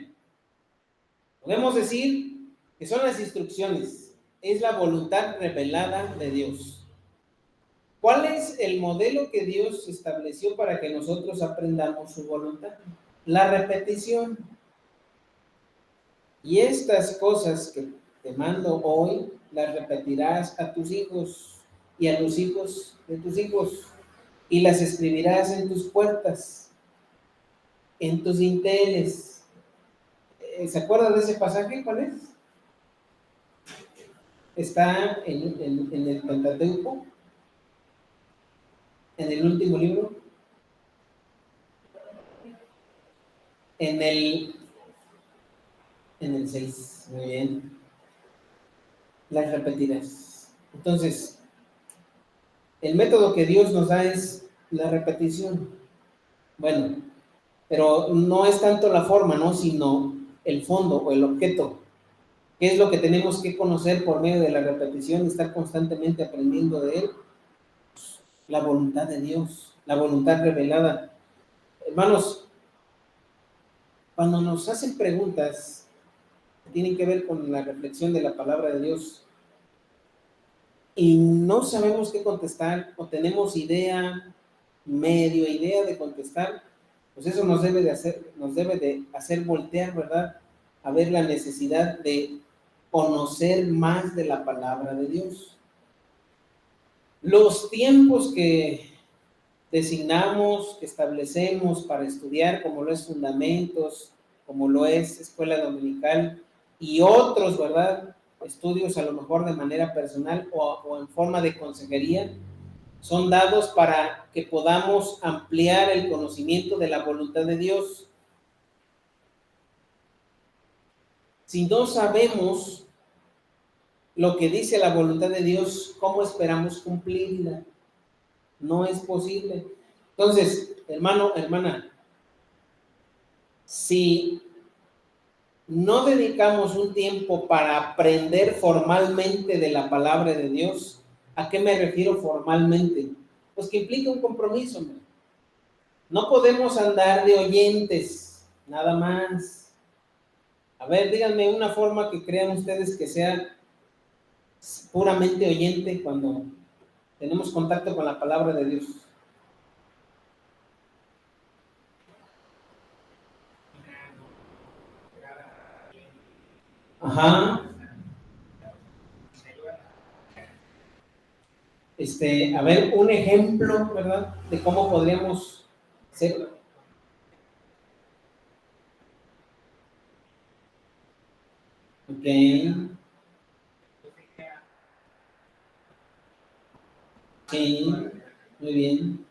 podemos decir que son las instrucciones. Es la voluntad revelada de Dios. ¿Cuál es el modelo que Dios estableció para que nosotros aprendamos su voluntad? La repetición. Y estas cosas que te mando hoy, las repetirás a tus hijos y a los hijos de tus hijos, y las escribirás en tus puertas, en tus dinteles. ¿Se acuerdan de ese pasaje? ¿Cuál es? Está en el Pentateuco, en el último libro, en el 6. Muy bien. Las repetirás. Entonces, el método que Dios nos da es la repetición. Bueno, pero no es tanto la forma, ¿no? Sino el fondo o el objeto. ¿Qué es lo que tenemos que conocer por medio de la repetición y estar constantemente aprendiendo de él? La voluntad de Dios, la voluntad revelada. Hermanos, cuando nos hacen preguntas que tienen que ver con la reflexión de la palabra de Dios y no sabemos qué contestar o tenemos medio idea de contestar, pues eso nos debe de hacer voltear, ¿verdad? A ver la necesidad de conocer más de la palabra de Dios. Los tiempos que designamos, que establecemos para estudiar, como lo es Fundamentos, como lo es Escuela Dominical y otros, ¿verdad? Estudios a lo mejor de manera personal o en forma de consejería, son dados para que podamos ampliar el conocimiento de la voluntad de Dios. Si no sabemos lo que dice la voluntad de Dios, ¿cómo esperamos cumplirla? No es posible. Entonces, hermano, hermana, si no dedicamos un tiempo para aprender formalmente de la palabra de Dios, ¿a qué me refiero formalmente? Pues que implica un compromiso, ¿no? No podemos andar de oyentes, nada más. A ver, díganme una forma que crean ustedes que sea puramente oyente cuando tenemos contacto con la palabra de Dios. Ajá. A ver, un ejemplo, ¿verdad? De cómo podríamos hacerlo. Ok. Sí, muy bien.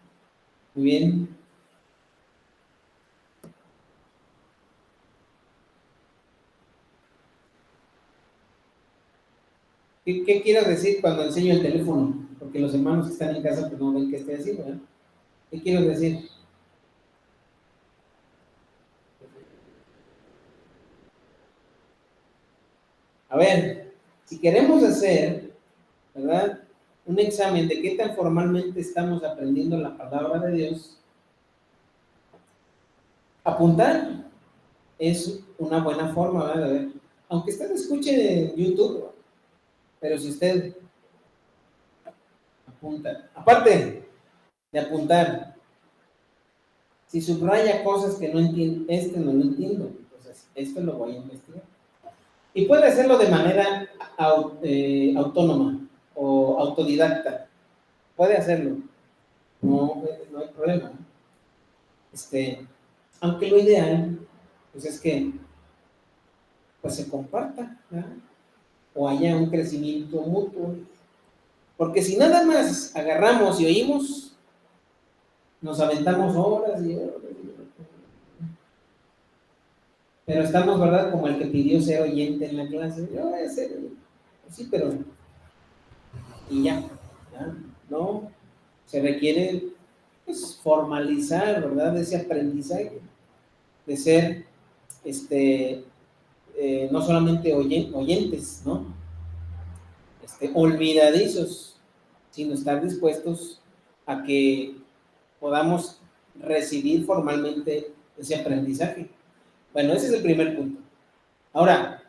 Muy bien. ¿Qué quiero decir cuando enseño el teléfono? Porque los hermanos que están en casa pues no ven qué estoy haciendo, ¿verdad? ¿Qué quiero decir? A ver, si queremos hacer, ¿verdad?, un examen de qué tan formalmente estamos aprendiendo la palabra de Dios, apuntar. es una buena forma, ¿verdad? De ver. Aunque usted escuche en YouTube, pero si usted apunta, aparte de apuntar, si subraya cosas que no entiendo, no lo entiendo, entonces esto lo voy a investigar. Y puede hacerlo de manera autónoma o autodidacta. Puede hacerlo. No hay problema. Aunque lo ideal, pues es que pues se comparta, ¿verdad? O haya un crecimiento mutuo. Porque si nada más agarramos y oímos, nos aventamos horas y horas. Pero estamos, ¿verdad? Como el que pidió ser oyente en la clase. Yo voy a ser, sí, pero y ya. No, se requiere pues, formalizar, ¿verdad? Ese aprendizaje de ser, no solamente oyentes, ¿no? Olvidadizos, sino estar dispuestos a que podamos recibir formalmente ese aprendizaje. Bueno, ese es el primer punto. Ahora,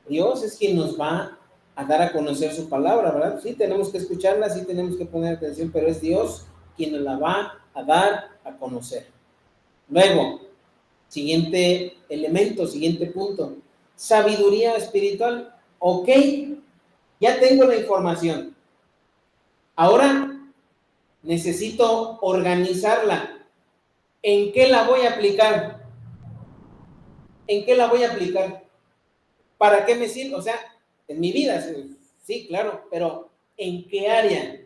Dios es quien nos va a dar a conocer su palabra, ¿verdad? Sí tenemos que escucharla, sí tenemos que poner atención, pero es Dios quien nos la va a dar a conocer. Luego, siguiente elemento, siguiente punto, sabiduría espiritual. Ok, ya tengo la información. Ahora necesito organizarla. ¿En qué la voy a aplicar? ¿En qué la voy a aplicar? ¿Para qué me sirve? O sea, en mi vida, sí, claro, pero ¿en qué área?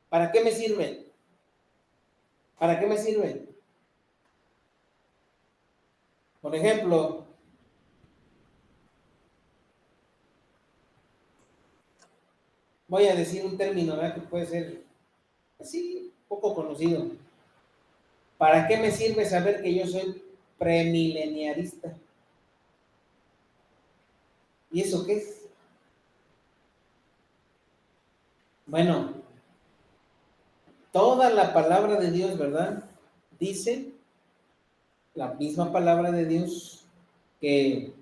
¿Para qué me sirve? ¿Para qué me sirve? Por ejemplo, voy a decir un término, ¿verdad? Que puede ser así, poco conocido. ¿Para qué me sirve saber que yo soy premileniarista? ¿Y eso qué es? Bueno, toda la palabra de Dios, ¿verdad? Dice la misma palabra de Dios que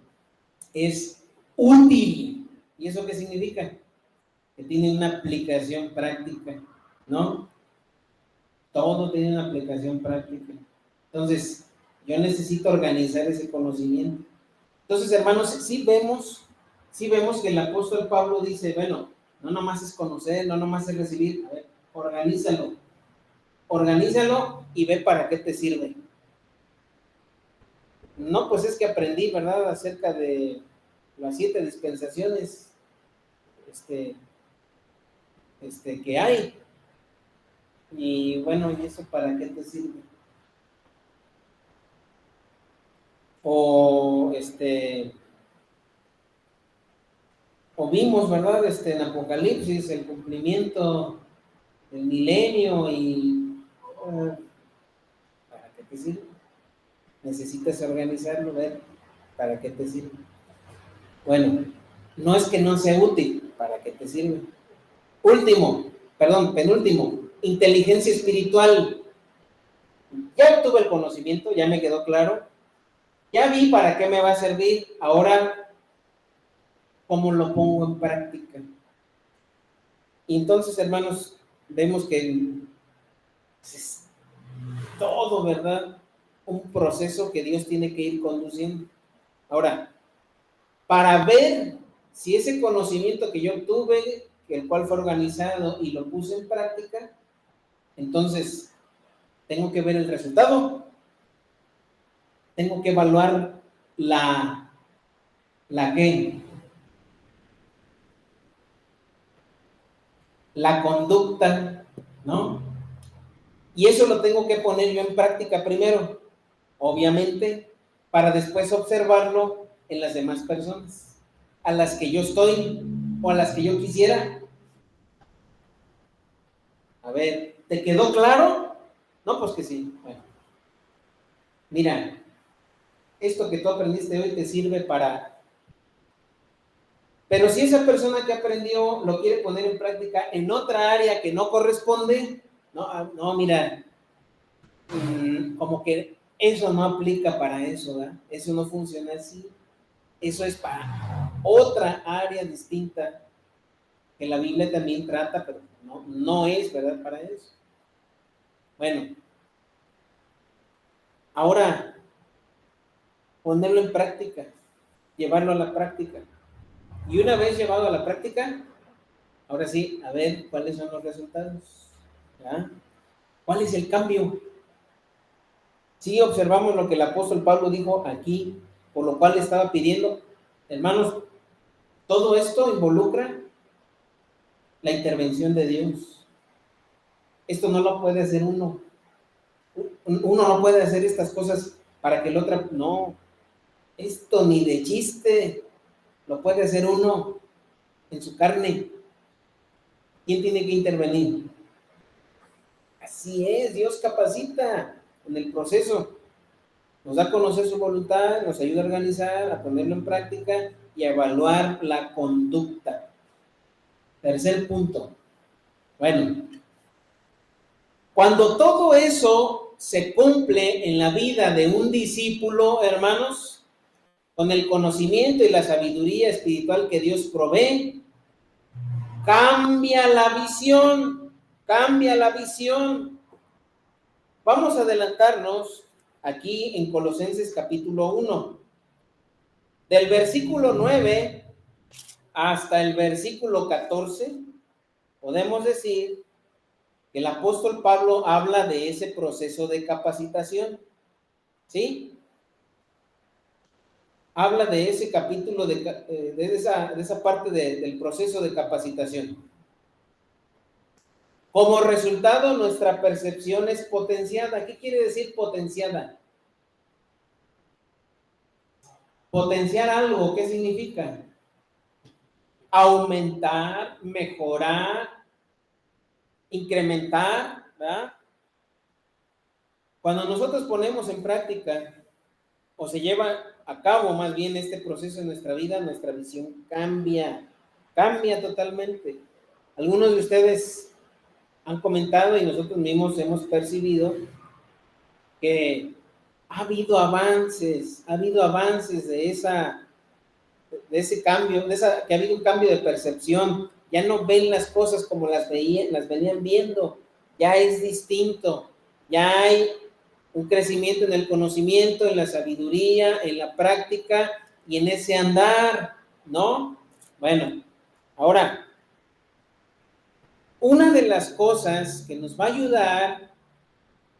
es útil. ¿Y eso qué significa? Que tiene una aplicación práctica, ¿no? Todo tiene una aplicación práctica. Entonces, yo necesito organizar ese conocimiento. Entonces, hermanos, sí vemos que el apóstol Pablo dice, bueno, no nomás es conocer, no nomás es recibir, a ver, organízalo y ve para qué te sirve. No, pues es que aprendí, ¿verdad?, acerca de las 7 dispensaciones que hay. Y bueno, ¿y eso para qué te sirve? O vimos, ¿verdad?, en Apocalipsis, el cumplimiento del milenio y ¿para qué te sirve? Necesitas organizarlo, ver para qué te sirve. Bueno, no es que no sea útil, ¿para qué te sirve? Penúltimo, inteligencia espiritual. Ya obtuve el conocimiento, ya me quedó claro, ya vi para qué me va a servir, ahora, ¿cómo lo pongo en práctica? Y entonces, hermanos, vemos que es todo, ¿verdad?, un proceso que Dios tiene que ir conduciendo. Ahora, para ver si ese conocimiento que yo obtuve, el cual fue organizado y lo puse en práctica, entonces tengo que ver el resultado, tengo que evaluar la conducta, ¿no? Y eso lo tengo que poner yo en práctica primero, obviamente, para después observarlo en las demás personas, a las que yo estoy o a las que yo quisiera. A ver, ¿te quedó claro? No, pues que sí. Bueno, mira, esto que tú aprendiste hoy te sirve para... Pero si esa persona que aprendió lo quiere poner en práctica en otra área que no corresponde, no, mira, como que Eso no aplica para eso, ¿verdad? Eso no funciona así. Eso es para otra área distinta que la Biblia también trata, pero no es, ¿verdad? Para eso. Bueno, ahora ponerlo en práctica, llevarlo a la práctica. Y una vez llevado a la práctica, ahora sí, a ver cuáles son los resultados. ¿Ya? ¿Cuál es el cambio? Sí, observamos lo que el apóstol Pablo dijo aquí, por lo cual le estaba pidiendo, hermanos, todo esto involucra la intervención de Dios. Esto no lo puede hacer uno. Uno no puede hacer estas cosas para que el otro, no, esto ni de chiste lo puede hacer uno en su carne. ¿Quién tiene que intervenir? Así es, Dios capacita en el proceso. Nos da a conocer su voluntad, nos ayuda a organizar, a ponerlo en práctica y a evaluar la conducta. Tercer punto. Bueno, cuando todo eso se cumple en la vida de un discípulo, hermanos, con el conocimiento y la sabiduría espiritual que Dios provee, cambia la visión, cambia la visión. Vamos a adelantarnos aquí en Colosenses capítulo 1, del versículo 9 hasta el versículo 14, podemos decir que el apóstol Pablo habla de ese proceso de capacitación, ¿sí? Habla de ese capítulo, de esa parte del proceso de capacitación. Como resultado, nuestra percepción es potenciada. ¿Qué quiere decir potenciada? Potenciar algo, ¿qué significa? Aumentar, mejorar, incrementar, ¿verdad? Cuando nosotros ponemos en práctica o se lleva a cabo más bien este proceso en nuestra vida, nuestra visión cambia totalmente. Algunos de ustedes han comentado y nosotros mismos hemos percibido que ha habido avances de ese cambio, que ha habido un cambio de percepción. Ya no ven las cosas como las venían viendo, ya es distinto, ya hay un crecimiento en el conocimiento, en la sabiduría, en la práctica y en ese andar, ¿no? Bueno, ahora, una de las cosas que nos va a ayudar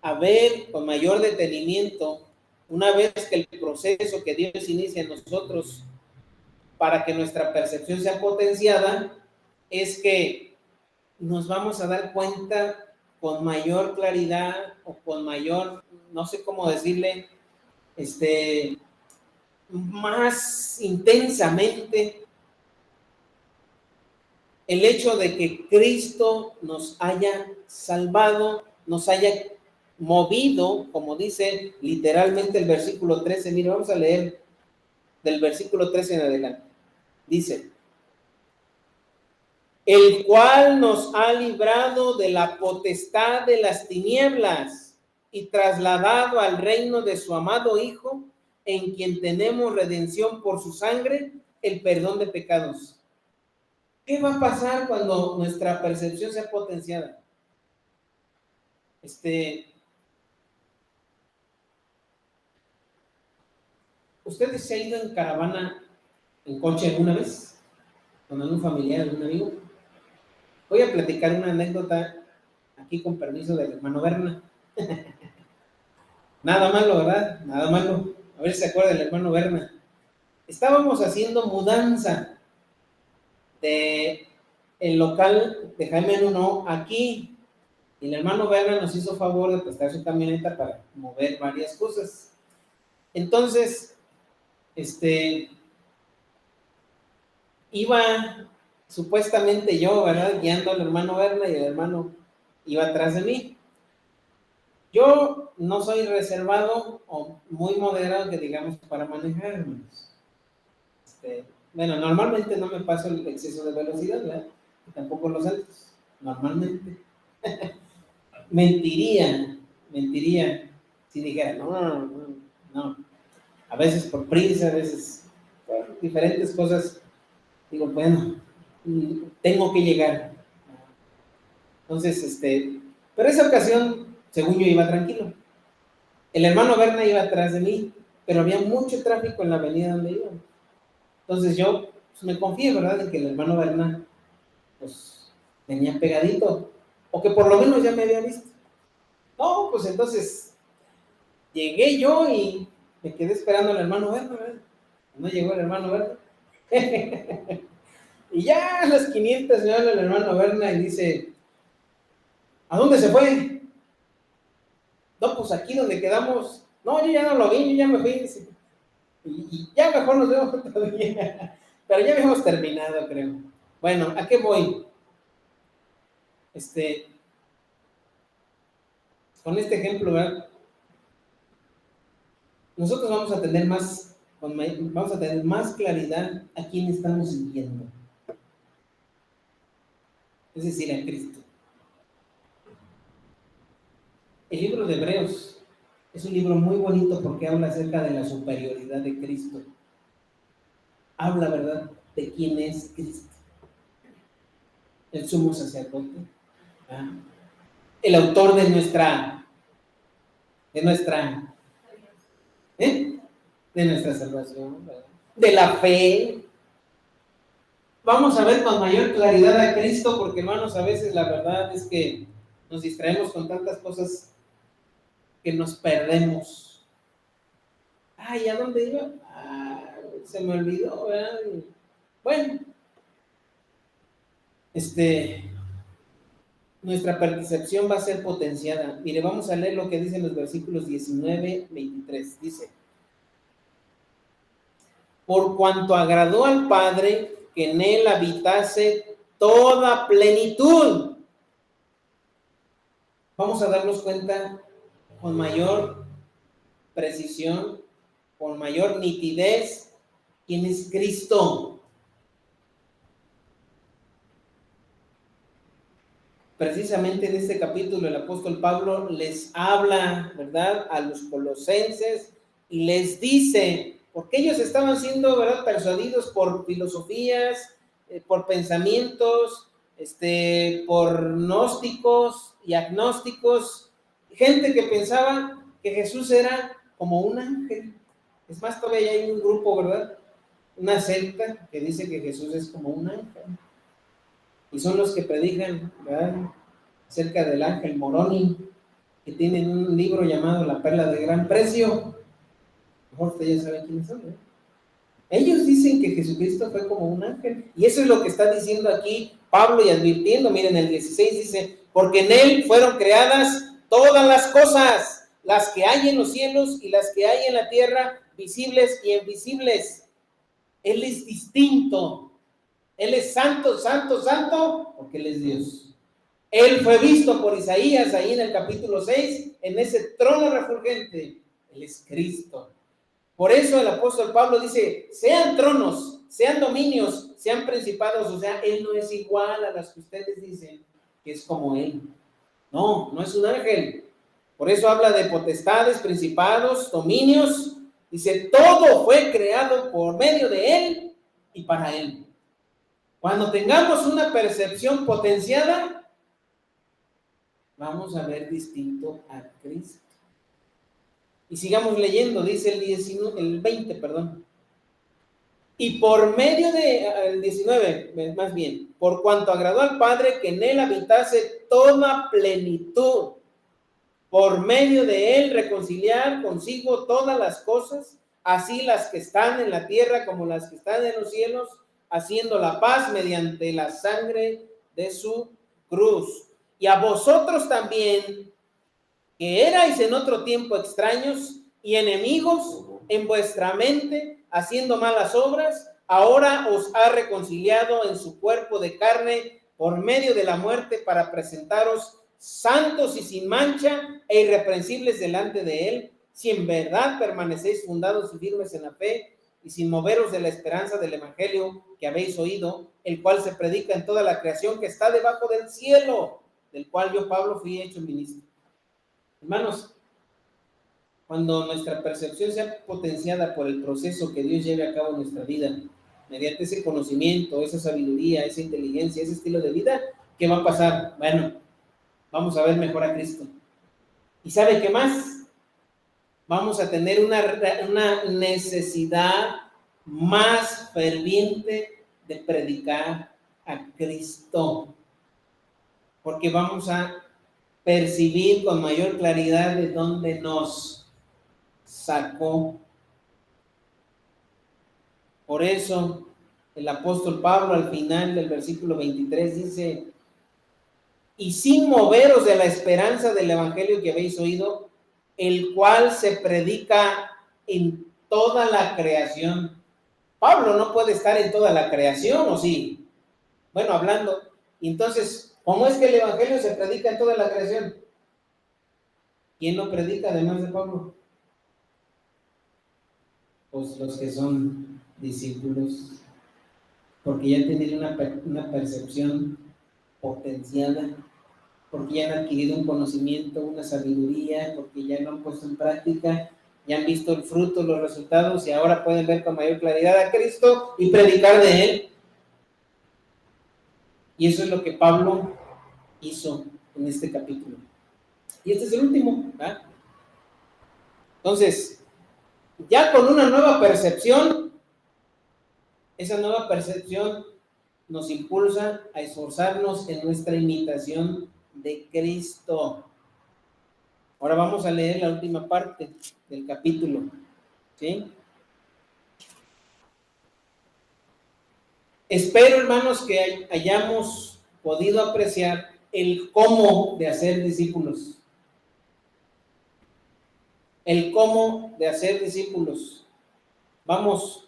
a ver con mayor detenimiento, una vez que el proceso que Dios inicia en nosotros para que nuestra percepción sea potenciada, es que nos vamos a dar cuenta con mayor claridad o con mayor, no sé cómo decirle, más intensamente el hecho de que Cristo nos haya salvado, nos haya movido, como dice literalmente el versículo 13. Mire, vamos a leer del versículo 13 en adelante. Dice: el cual nos ha librado de la potestad de las tinieblas y trasladado al reino de su amado Hijo, en quien tenemos redención por su sangre, el perdón de pecados. ¿Qué va a pasar cuando nuestra percepción sea potenciada? ¿Ustedes se han ido en caravana, en coche alguna vez? ¿Con algún familiar, algún amigo? Voy a platicar una anécdota aquí con permiso del hermano Berna. Nada malo, ¿verdad? Nada malo. A ver si se acuerda del hermano Berna. Estábamos haciendo mudanza de el local de Jaime Nuno aquí, y el hermano Berna nos hizo favor de prestar su camioneta para mover varias cosas. Entonces, iba supuestamente yo, ¿verdad?, guiando al hermano Berna, y el hermano iba atrás de mí. Yo no soy reservado o muy moderado, que digamos, para manejar, hermanos. Bueno, normalmente no me paso el exceso de velocidad, ¿verdad? Y tampoco los altos, normalmente. Mentiría si dijera, no. A veces por prisa, a veces por diferentes cosas, digo, bueno, tengo que llegar. Entonces, pero esa ocasión, según yo, iba tranquilo. El hermano Berna iba atrás de mí, pero había mucho tráfico en la avenida donde iba. Entonces yo pues, me confié, ¿verdad?, en que el hermano Berna, pues, venía pegadito, o que por lo menos ya me había visto. No, pues entonces, llegué yo y me quedé esperando al hermano Berna, ¿verdad? No llegó el hermano Berna. Y ya a las 500 me habla el hermano Berna y dice, ¿a dónde se fue? No, pues aquí donde quedamos. No, yo ya no lo vi, yo ya me fui. Dice, y ya mejor nos vemos todavía. Pero ya habíamos terminado, creo. Bueno, ¿a qué voy? Con este ejemplo, ¿verdad? Nosotros vamos a tener más claridad a quién estamos siguiendo. Es decir, a Cristo. El libro de Hebreos es un libro muy bonito porque habla acerca de la superioridad de Cristo. Habla, ¿verdad?, de quién es Cristo. El sumo sacerdote. ¿Ah? El autor de nuestra salvación, ¿verdad?, de la fe. Vamos a ver con mayor claridad a Cristo porque, hermanos, a veces la verdad es que nos distraemos con tantas cosas que nos perdemos. Ay, ¿a dónde iba? Se me olvidó, ¿verdad? Bueno, nuestra percepción va a ser potenciada. Mire, vamos a leer lo que dicen los versículos 19, 23. Dice, por cuanto agradó al Padre que en él habitase toda plenitud. Vamos a darnos cuenta con mayor precisión, con mayor nitidez, quién es Cristo. Precisamente en este capítulo el apóstol Pablo les habla, ¿verdad?, a los colosenses y les dice, porque ellos estaban siendo, ¿verdad?, persuadidos por filosofías, por pensamientos, por gnósticos y agnósticos, gente que pensaba que Jesús era como un ángel. Es más, todavía hay un grupo, ¿verdad?, una secta que dice que Jesús es como un ángel. Y son los que predican, ¿verdad?, acerca del ángel Moroni, que tienen un libro llamado La Perla de Gran Precio. Mejor ustedes ya saben quiénes son, ¿eh? Ellos dicen que Jesucristo fue como un ángel. Y eso es lo que está diciendo aquí Pablo y advirtiendo. Miren, el 16 dice, porque en él fueron creadas todas las cosas, las que hay en los cielos y las que hay en la tierra, visibles y invisibles. Él es distinto. Él es santo, santo, santo, porque él es Dios. Él fue visto por Isaías ahí en el capítulo 6, en ese trono refulgente. Él es Cristo. Por eso el apóstol Pablo dice, sean tronos, sean dominios, sean principados. O sea, él no es igual a las que ustedes dicen que es como él. No, no es un ángel. Por eso habla de potestades, principados, dominios. Dice, todo fue creado por medio de él y para él. Cuando tengamos una percepción potenciada, vamos a ver distinto a Cristo. Y sigamos leyendo, dice el 20, y por medio de, el 19, más bien, por cuanto agradó al Padre que en él habitase toda plenitud, por medio de él reconciliar consigo todas las cosas, así las que están en la tierra como las que están en los cielos, haciendo la paz mediante la sangre de su cruz. Y a vosotros también, que erais en otro tiempo extraños y enemigos en vuestra mente, haciendo malas obras, ahora os ha reconciliado en su cuerpo de carne por medio de la muerte para presentaros santos y sin mancha e irreprensibles delante de él, si en verdad permanecéis fundados y firmes en la fe y sin moveros de la esperanza del evangelio que habéis oído, el cual se predica en toda la creación que está debajo del cielo, del cual yo, Pablo, fui hecho ministro. Hermanos, cuando nuestra percepción sea potenciada por el proceso que Dios lleve a cabo en nuestra vida, mediante ese conocimiento, esa sabiduría, esa inteligencia, ese estilo de vida, ¿qué va a pasar? Bueno, vamos a ver mejor a Cristo. ¿Y sabe qué más? Vamos a tener una necesidad más ferviente de predicar a Cristo, porque vamos a percibir con mayor claridad de dónde nos sacó. Por eso el apóstol Pablo al final del versículo 23 dice: y sin moveros de la esperanza del evangelio que habéis oído, el cual se predica en toda la creación. Pablo no puede estar en toda la creación, ¿o sí? Bueno, hablando. Entonces, ¿cómo es que el evangelio se predica en toda la creación? ¿Quién lo predica además de Pablo? Pues los que son discípulos, porque ya tienen una percepción potenciada, porque ya han adquirido un conocimiento, una sabiduría, porque ya lo han puesto en práctica, ya han visto el fruto, los resultados, y ahora pueden ver con mayor claridad a Cristo y predicar de Él. Y eso es lo que Pablo hizo en este capítulo. Y este es el último, ¿verdad? Entonces, ya con una nueva percepción, esa nueva percepción nos impulsa a esforzarnos en nuestra imitación de Cristo. Ahora vamos a leer la última parte del capítulo, ¿sí? Espero, hermanos, que hayamos podido apreciar el cómo de hacer discípulos. El cómo de hacer discípulos. Vamos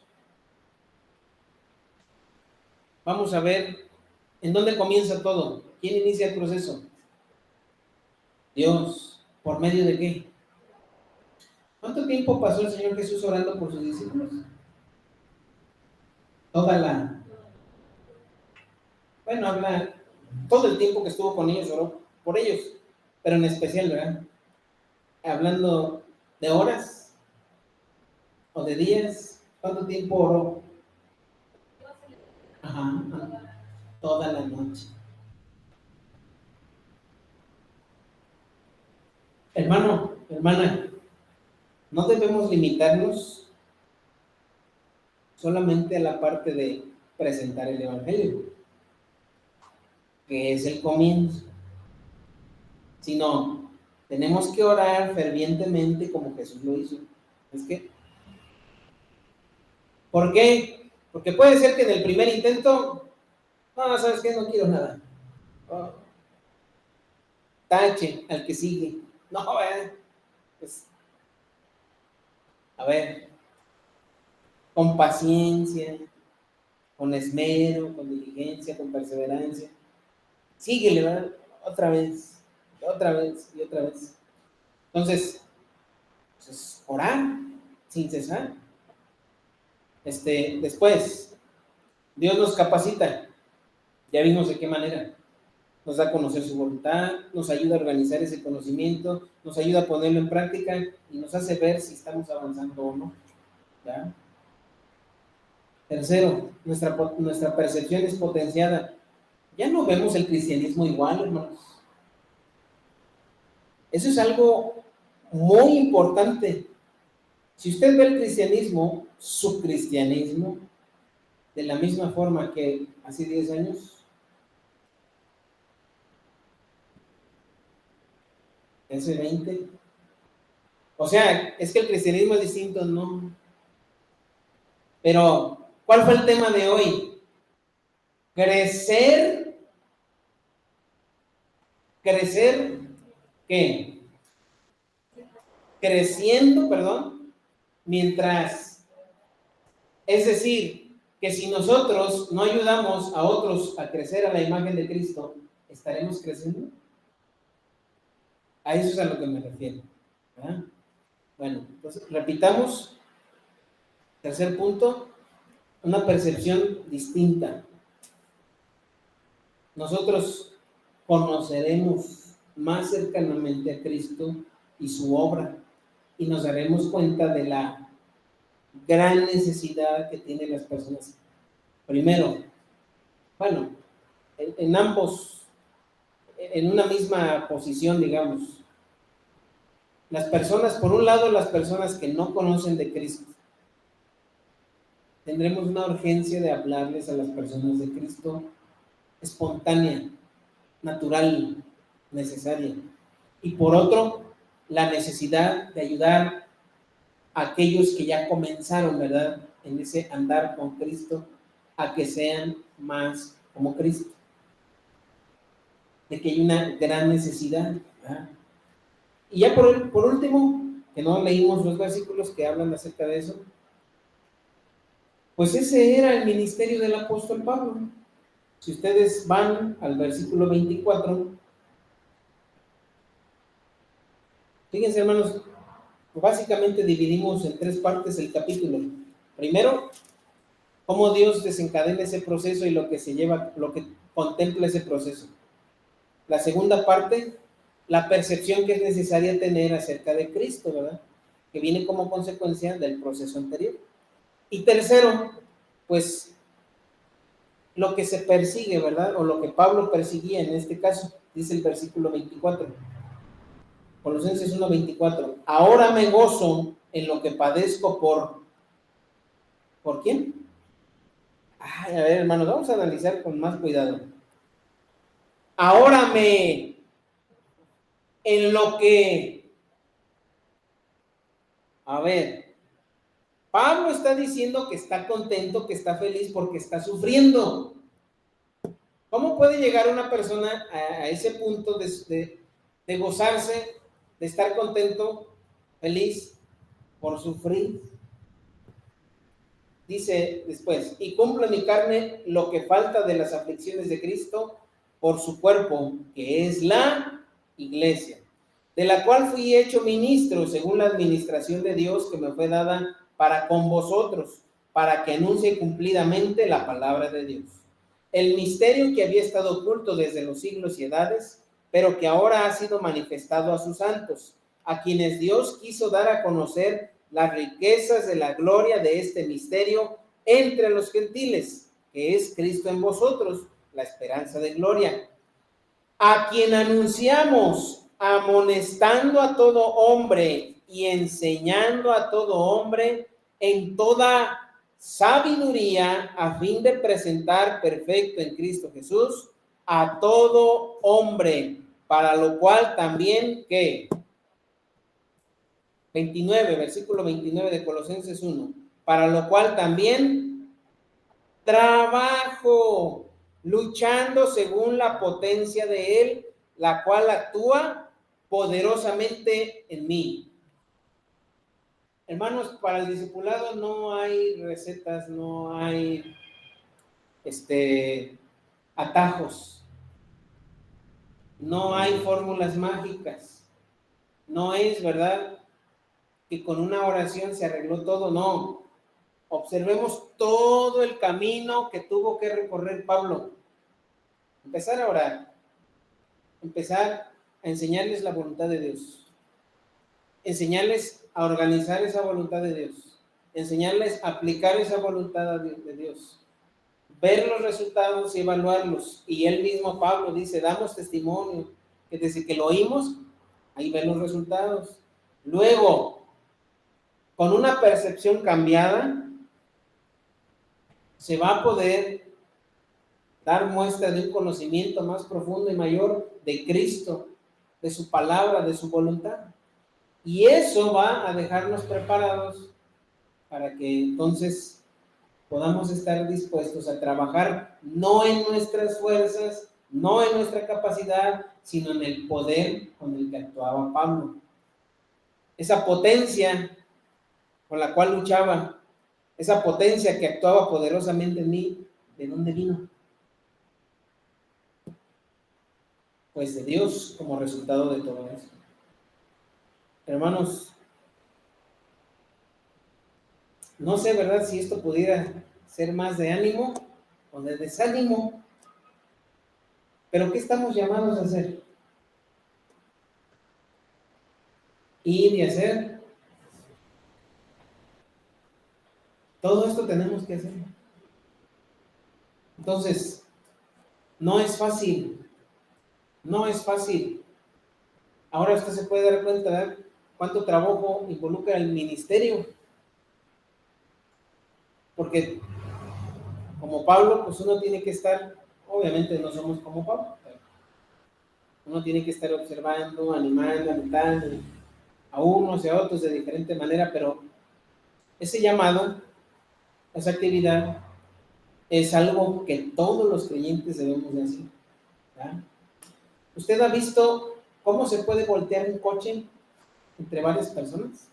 a ver en dónde comienza todo. ¿Quién inicia el proceso? Dios. ¿Por medio de qué? ¿Cuánto tiempo pasó el Señor Jesús orando por sus discípulos? Bueno, habla todo el tiempo que estuvo con ellos, oró por ellos, pero en especial, ¿verdad? Hablando de horas o de días, ¿cuánto tiempo oró? Ajá, toda la noche. Hermano, hermana, no debemos limitarnos solamente a la parte de presentar el evangelio, que es el comienzo, sino tenemos que orar fervientemente como Jesús lo hizo. ¿Es que? ¿Por qué? Porque puede ser que en el primer intento, no, ¿sabes qué? No quiero nada. Oh, tache al que sigue. No, pues, a ver, con paciencia, con esmero, con diligencia, con perseverancia. Síguele, ¿verdad? Otra vez, y otra vez, y otra vez. Entonces, pues, orar sin cesar. Después, Dios nos capacita. Ya vimos de qué manera. Nos da a conocer su voluntad, nos ayuda a organizar ese conocimiento, nos ayuda a ponerlo en práctica y nos hace ver si estamos avanzando o no. ¿Ya? Tercero, nuestra percepción es potenciada. Ya no vemos el cristianismo igual, hermanos. Eso es algo muy importante. Si usted ve el cristianismo, su cristianismo, de la misma forma que hace 10 años, hace 20, o sea, es que el cristianismo es distinto, no. Pero, ¿cuál fue el tema de hoy? Crecer, ¿qué? Creciendo, perdón, mientras, es decir, que si nosotros no ayudamos a otros a crecer a la imagen de Cristo, ¿estaremos creciendo? A eso es a lo que me refiero, ¿verdad? Bueno, entonces repitamos. Tercer punto, una percepción distinta. Nosotros conoceremos más cercanamente a Cristo y su obra y nos daremos cuenta de la gran necesidad que tienen las personas. Primero, bueno, en ambos, en una misma posición, digamos, las personas, por un lado, las personas que no conocen de Cristo, tendremos una urgencia de hablarles a las personas de Cristo espontánea, natural, necesaria. Y por otro, la necesidad de ayudar a aquellos que ya comenzaron, ¿verdad?, en ese andar con Cristo, a que sean más como Cristo. De que hay una gran necesidad, ¿verdad? Y ya por último, que no leímos los versículos que hablan acerca de eso, pues ese era el ministerio del apóstol Pablo. Si ustedes van al versículo 24, fíjense, hermanos, básicamente dividimos en 3 partes el capítulo. Primero, cómo Dios desencadena ese proceso y lo que se lleva, lo que contempla ese proceso. La segunda parte, la percepción que es necesaria tener acerca de Cristo, ¿verdad?, que viene como consecuencia del proceso anterior. Y tercero, pues lo que se persigue, ¿verdad?, o lo que Pablo perseguía en este caso, dice el versículo 24, Colosenses 1:24, ahora me gozo en lo que padezco ¿por quién? Ay, a ver, hermanos, vamos a analizar con más cuidado. Ahora en lo que, a ver, Pablo está diciendo que está contento, que está feliz porque está sufriendo. ¿Cómo puede llegar una persona a ese punto de gozarse, de estar contento, feliz, por sufrir? Dice después, y cumplo en mi carne lo que falta de las aflicciones de Cristo por su cuerpo, que es la iglesia, de la cual fui hecho ministro según la administración de Dios que me fue dada para con vosotros, para que anuncie cumplidamente la palabra de Dios. El misterio que había estado oculto desde los siglos y edades, pero que ahora ha sido manifestado a sus santos, a quienes Dios quiso dar a conocer las riquezas de la gloria de este misterio entre los gentiles, que es Cristo en vosotros, la esperanza de gloria, a quien anunciamos, amonestando a todo hombre y enseñando a todo hombre en toda sabiduría, a fin de presentar perfecto en Cristo Jesús a todo hombre, para lo cual también, ¿qué? 29, versículo 29 de Colosenses 1, para lo cual también trabajo, luchando según la potencia de Él, la cual actúa poderosamente en mí. Hermanos, para el discipulado no hay recetas, no hay atajos, no hay fórmulas mágicas, no es verdad que con una oración se arregló todo, no. Observemos todo el camino que tuvo que recorrer Pablo. Empezar a orar, empezar a enseñarles la voluntad de Dios, enseñarles a organizar esa voluntad de Dios, enseñarles a aplicar esa voluntad de Dios, ver los resultados y evaluarlos. Y él mismo, Pablo, dice, damos testimonio, que desde que lo oímos, ahí ven los resultados. Luego, con una percepción cambiada, se va a poder dar muestra de un conocimiento más profundo y mayor de Cristo, de su palabra, de su voluntad. Y eso va a dejarnos preparados para que entonces podamos estar dispuestos a trabajar no en nuestras fuerzas, no en nuestra capacidad, sino en el poder con el que actuaba Pablo. Esa potencia con la cual luchaba, esa potencia que actuaba poderosamente en mí, ¿de dónde vino? Pues de Dios, como resultado de todo eso. Hermanos, no sé, ¿verdad?, si esto pudiera ser más de ánimo o de desánimo, pero ¿qué estamos llamados a hacer? Ir y hacer Todo esto tenemos que hacer. Entonces, no es fácil. No es fácil. Ahora usted se puede dar cuenta, ¿verdad?, cuánto trabajo involucra el ministerio. Porque como Pablo, pues uno tiene que estar, obviamente no somos como Pablo, pero uno tiene que estar observando, animando, alentando a unos y a otros de diferente manera, pero ese llamado, esa actividad, es algo que todos los creyentes debemos de hacer, ¿verdad? ¿Usted ha visto cómo se puede voltear un coche entre varias personas?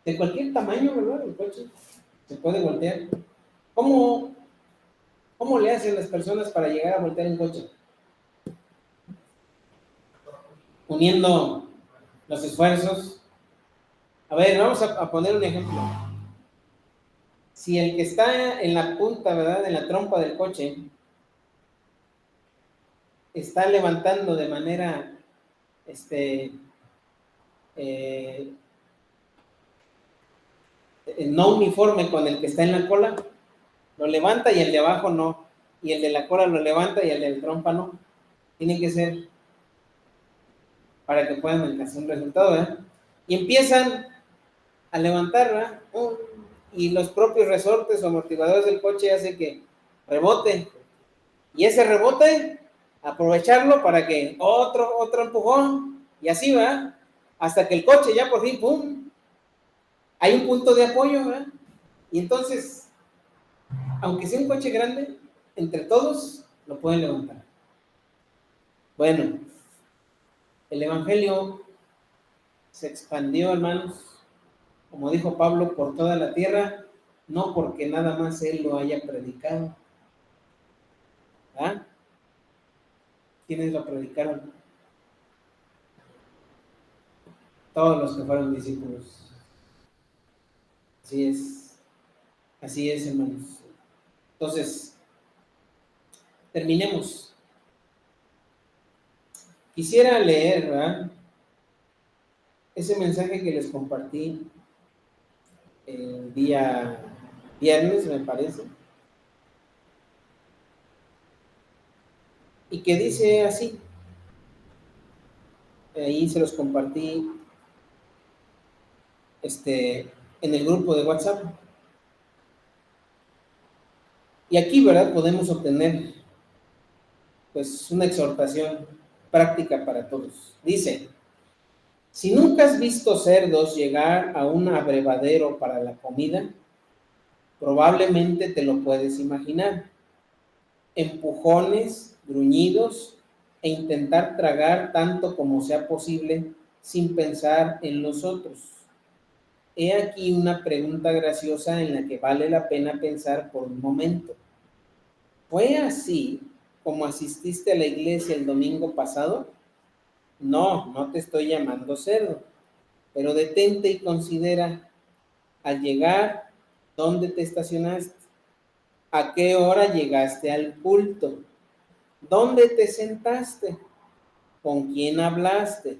De cualquier tamaño, ¿verdad? El coche se puede voltear. ¿Cómo le hacen las personas para llegar a voltear un coche? Uniendo los esfuerzos. A ver, vamos a poner un ejemplo. Si el que está en la punta, ¿verdad?, en la trompa del coche, está levantando de manera no uniforme con el que está en la cola, lo levanta y el de abajo no, y el de la cola lo levanta y el de la trompa no. Tiene que ser para que puedan alcanzar un resultado, ¿verdad? Y empiezan a levantarla, y los propios resortes o amortiguadores del coche hacen que rebote, y ese rebote aprovecharlo para que otro empujón, y así va, hasta que el coche ya por fin, ¡pum!, hay un punto de apoyo, ¿verdad? Y entonces, aunque sea un coche grande, entre todos lo pueden levantar. Bueno, el evangelio se expandió, hermanos, como dijo Pablo, por toda la tierra, no porque nada más él lo haya predicado. ¿Ah? ¿Quiénes lo predicaron? Todos los que fueron discípulos. Así es, hermanos. Entonces, terminemos. Quisiera leer, ¿verdad?, ese mensaje que les compartí el día viernes, me parece, y que dice así. Ahí se los compartí en el grupo de WhatsApp. Y aquí, ¿verdad?, podemos obtener pues una exhortación práctica para todos. Dice: si nunca has visto cerdos llegar a un abrevadero para la comida, probablemente te lo puedes imaginar. Empujones, gruñidos e intentar tragar tanto como sea posible sin pensar en los otros. He aquí una pregunta graciosa en la que vale la pena pensar por un momento. ¿Fue así como asististe a la iglesia el domingo pasado? No te estoy llamando cerdo, pero detente y considera, al llegar, ¿dónde te estacionaste? ¿A qué hora llegaste al culto? ¿Dónde te sentaste? ¿Con quién hablaste?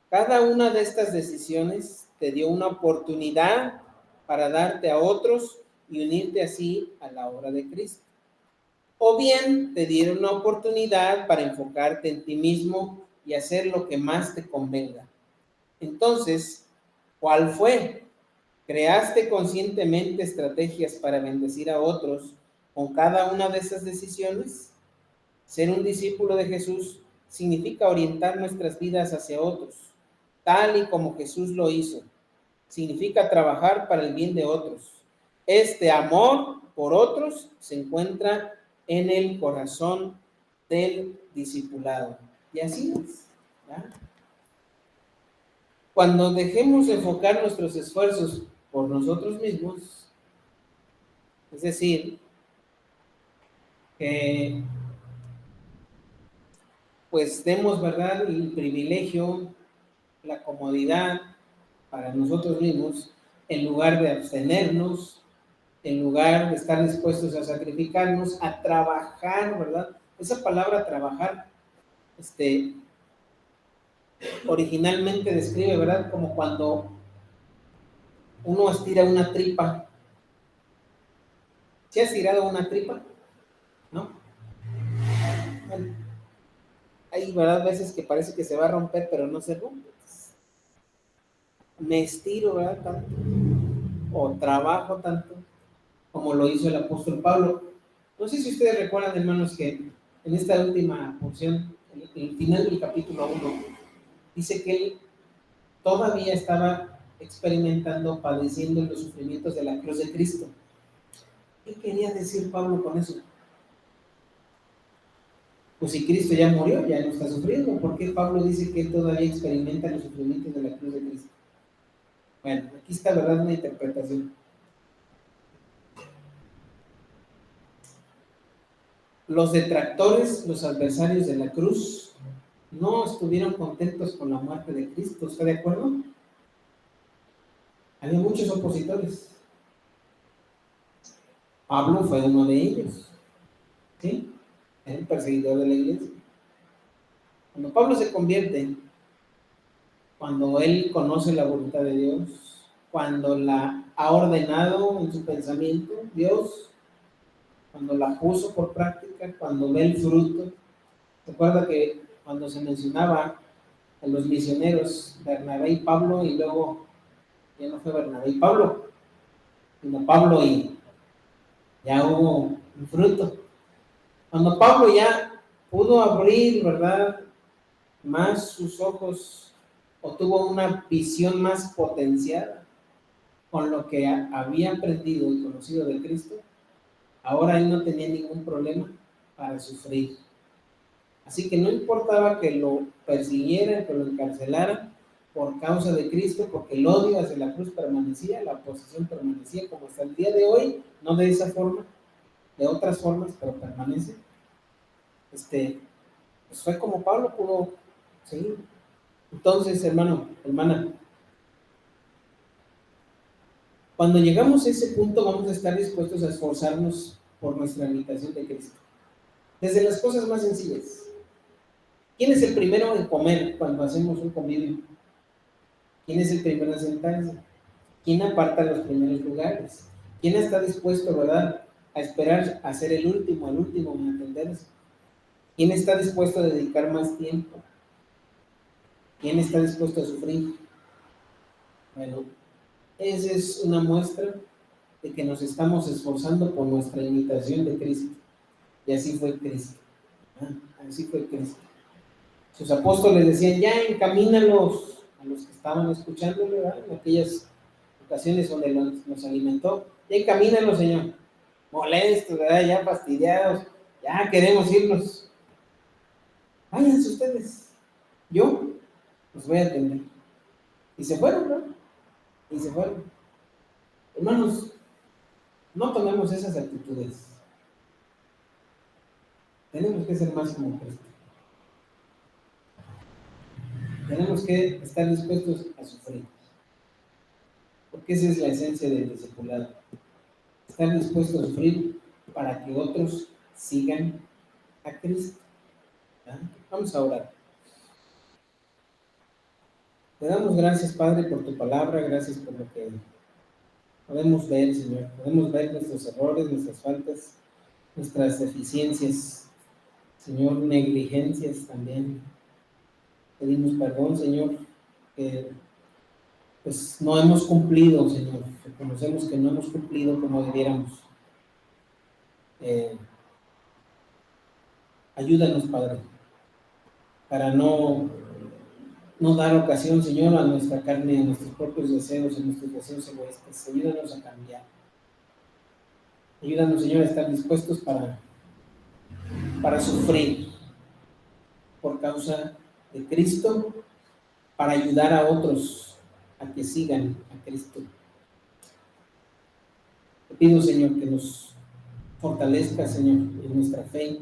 Cada una de estas decisiones te dio una oportunidad para darte a otros y unirte así a la obra de Cristo. O bien te dieron una oportunidad para enfocarte en ti mismo y hacer lo que más te convenga. Entonces, ¿cuál fue? ¿Creaste conscientemente estrategias para bendecir a otros con cada una de esas decisiones? Ser un discípulo de Jesús significa orientar nuestras vidas hacia otros, tal y como Jesús lo hizo. Significa trabajar para el bien de otros. Este amor por otros se encuentra en el corazón del discipulado. Y así es, ¿verdad? Cuando dejemos de enfocar nuestros esfuerzos por nosotros mismos, es decir, que pues demos, ¿verdad?, el privilegio, la comodidad para nosotros mismos, en lugar de abstenernos, en lugar de estar dispuestos a sacrificarnos, a trabajar, ¿verdad? Esa palabra trabajar, originalmente describe, ¿verdad?, como cuando uno estira una tripa. ¿Se ha estirado una tripa? ¿No? Bueno, hay, ¿verdad?, veces que parece que se va a romper, pero no se rompe. Me estiro, ¿verdad?, tanto, o trabajo tanto, como lo hizo el apóstol Pablo. No sé si ustedes recuerdan, hermanos, que en esta última porción, el final del capítulo 1, dice que él todavía estaba experimentando, padeciendo los sufrimientos de la cruz de Cristo. ¿Qué quería decir Pablo con eso? Pues si Cristo ya murió, ya no está sufriendo. ¿Por qué Pablo dice que él todavía experimenta los sufrimientos de la cruz de Cristo? Bueno, aquí está, ¿verdad?, una interpretación. Los detractores, los adversarios de la cruz, no estuvieron contentos con la muerte de Cristo. ¿Está de acuerdo? Había muchos opositores. Pablo fue uno de ellos. ¿Sí? Era un perseguidor de la iglesia. Cuando Pablo se convierte, cuando él conoce la voluntad de Dios, cuando la ha ordenado en su pensamiento, Dios, cuando la puso por práctica, cuando ve el fruto. Recuerda que cuando se mencionaba a los misioneros, Bernabé y Pablo, y luego ya no fue Bernabé y Pablo, sino Pablo y ya hubo un fruto. Cuando Pablo ya pudo abrir, ¿verdad?, más sus ojos, o tuvo una visión más potenciada con lo que había aprendido y conocido de Cristo, ahora él no tenía ningún problema para sufrir. Así que no importaba que lo persiguieran, que lo encarcelaran por causa de Cristo, porque el odio hacia la cruz permanecía, la oposición permanecía, como hasta el día de hoy, no de esa forma, de otras formas, pero permanece. Pues fue como Pablo pudo seguir. Entonces, hermano, hermana, cuando llegamos a ese punto vamos a estar dispuestos a esforzarnos por nuestra imitación de Cristo. Desde las cosas más sencillas. ¿Quién es el primero en comer cuando hacemos un convivio? ¿Quién es el primero en sentarse? ¿Quién aparta los primeros lugares? ¿Quién está dispuesto, verdad, a esperar a ser el último en atenderse? ¿Quién está dispuesto a dedicar más tiempo? ¿Quién está dispuesto a sufrir? Bueno, esa es una muestra de que nos estamos esforzando por nuestra imitación de Cristo. Y así fue Cristo. Así fue Cristo. Sus apóstoles decían, ya encamínalos a los que estaban escuchándole, ¿verdad?, en aquellas ocasiones donde nos alimentó. Ya encamínalos, Señor. Molestos, ¿verdad?, ya fastidiados. Ya queremos irnos. Váyanse ustedes. Yo los voy a atender. Y se fueron, ¿no? Y se fueron. Hermanos, no tomemos esas actitudes. Tenemos que ser más como Cristo. Tenemos que estar dispuestos a sufrir. Porque esa es la esencia del discipulado. Estar dispuestos a sufrir para que otros sigan a Cristo. ¿Ya? Vamos a orar. Te damos gracias, Padre, por tu palabra. Gracias por lo que podemos ver, Señor. Podemos ver nuestros errores, nuestras faltas, nuestras deficiencias, Señor, negligencias también. Pedimos perdón, Señor, que pues no hemos cumplido, Señor. Reconocemos que no hemos cumplido como debiéramos. Ayúdanos, Padre, para no dar ocasión, Señor, a nuestra carne, a nuestros propios deseos, a nuestros deseos egoístas. Ayúdanos a cambiar. Ayúdanos, Señor, a estar dispuestos para sufrir por causa de Cristo, para ayudar a otros a que sigan a Cristo. Te pido, Señor, que nos fortalezca, Señor, en nuestra fe,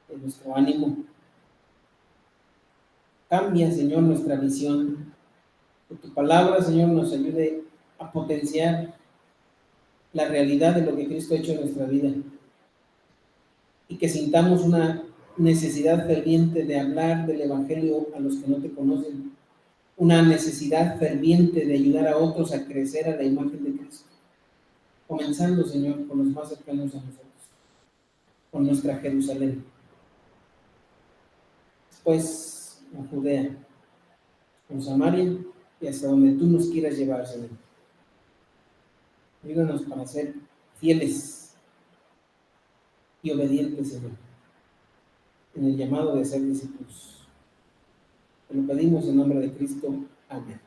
en nuestro ánimo. Cambia, Señor, nuestra visión. Que tu palabra, Señor, nos ayude a potenciar la realidad de lo que Cristo ha hecho en nuestra vida. Y que sintamos una necesidad ferviente de hablar del Evangelio a los que no te conocen. una necesidad ferviente de ayudar a otros a crecer a la imagen de Cristo. Comenzando, Señor, con los más cercanos a nosotros, con nuestra Jerusalén. Después, en Judea, con Samaria y hasta donde tú nos quieras llevar, Señor. Ayúdanos para ser fieles y obedientes, Señor, en el llamado de ser discípulos. Te lo pedimos en nombre de Cristo. Amén.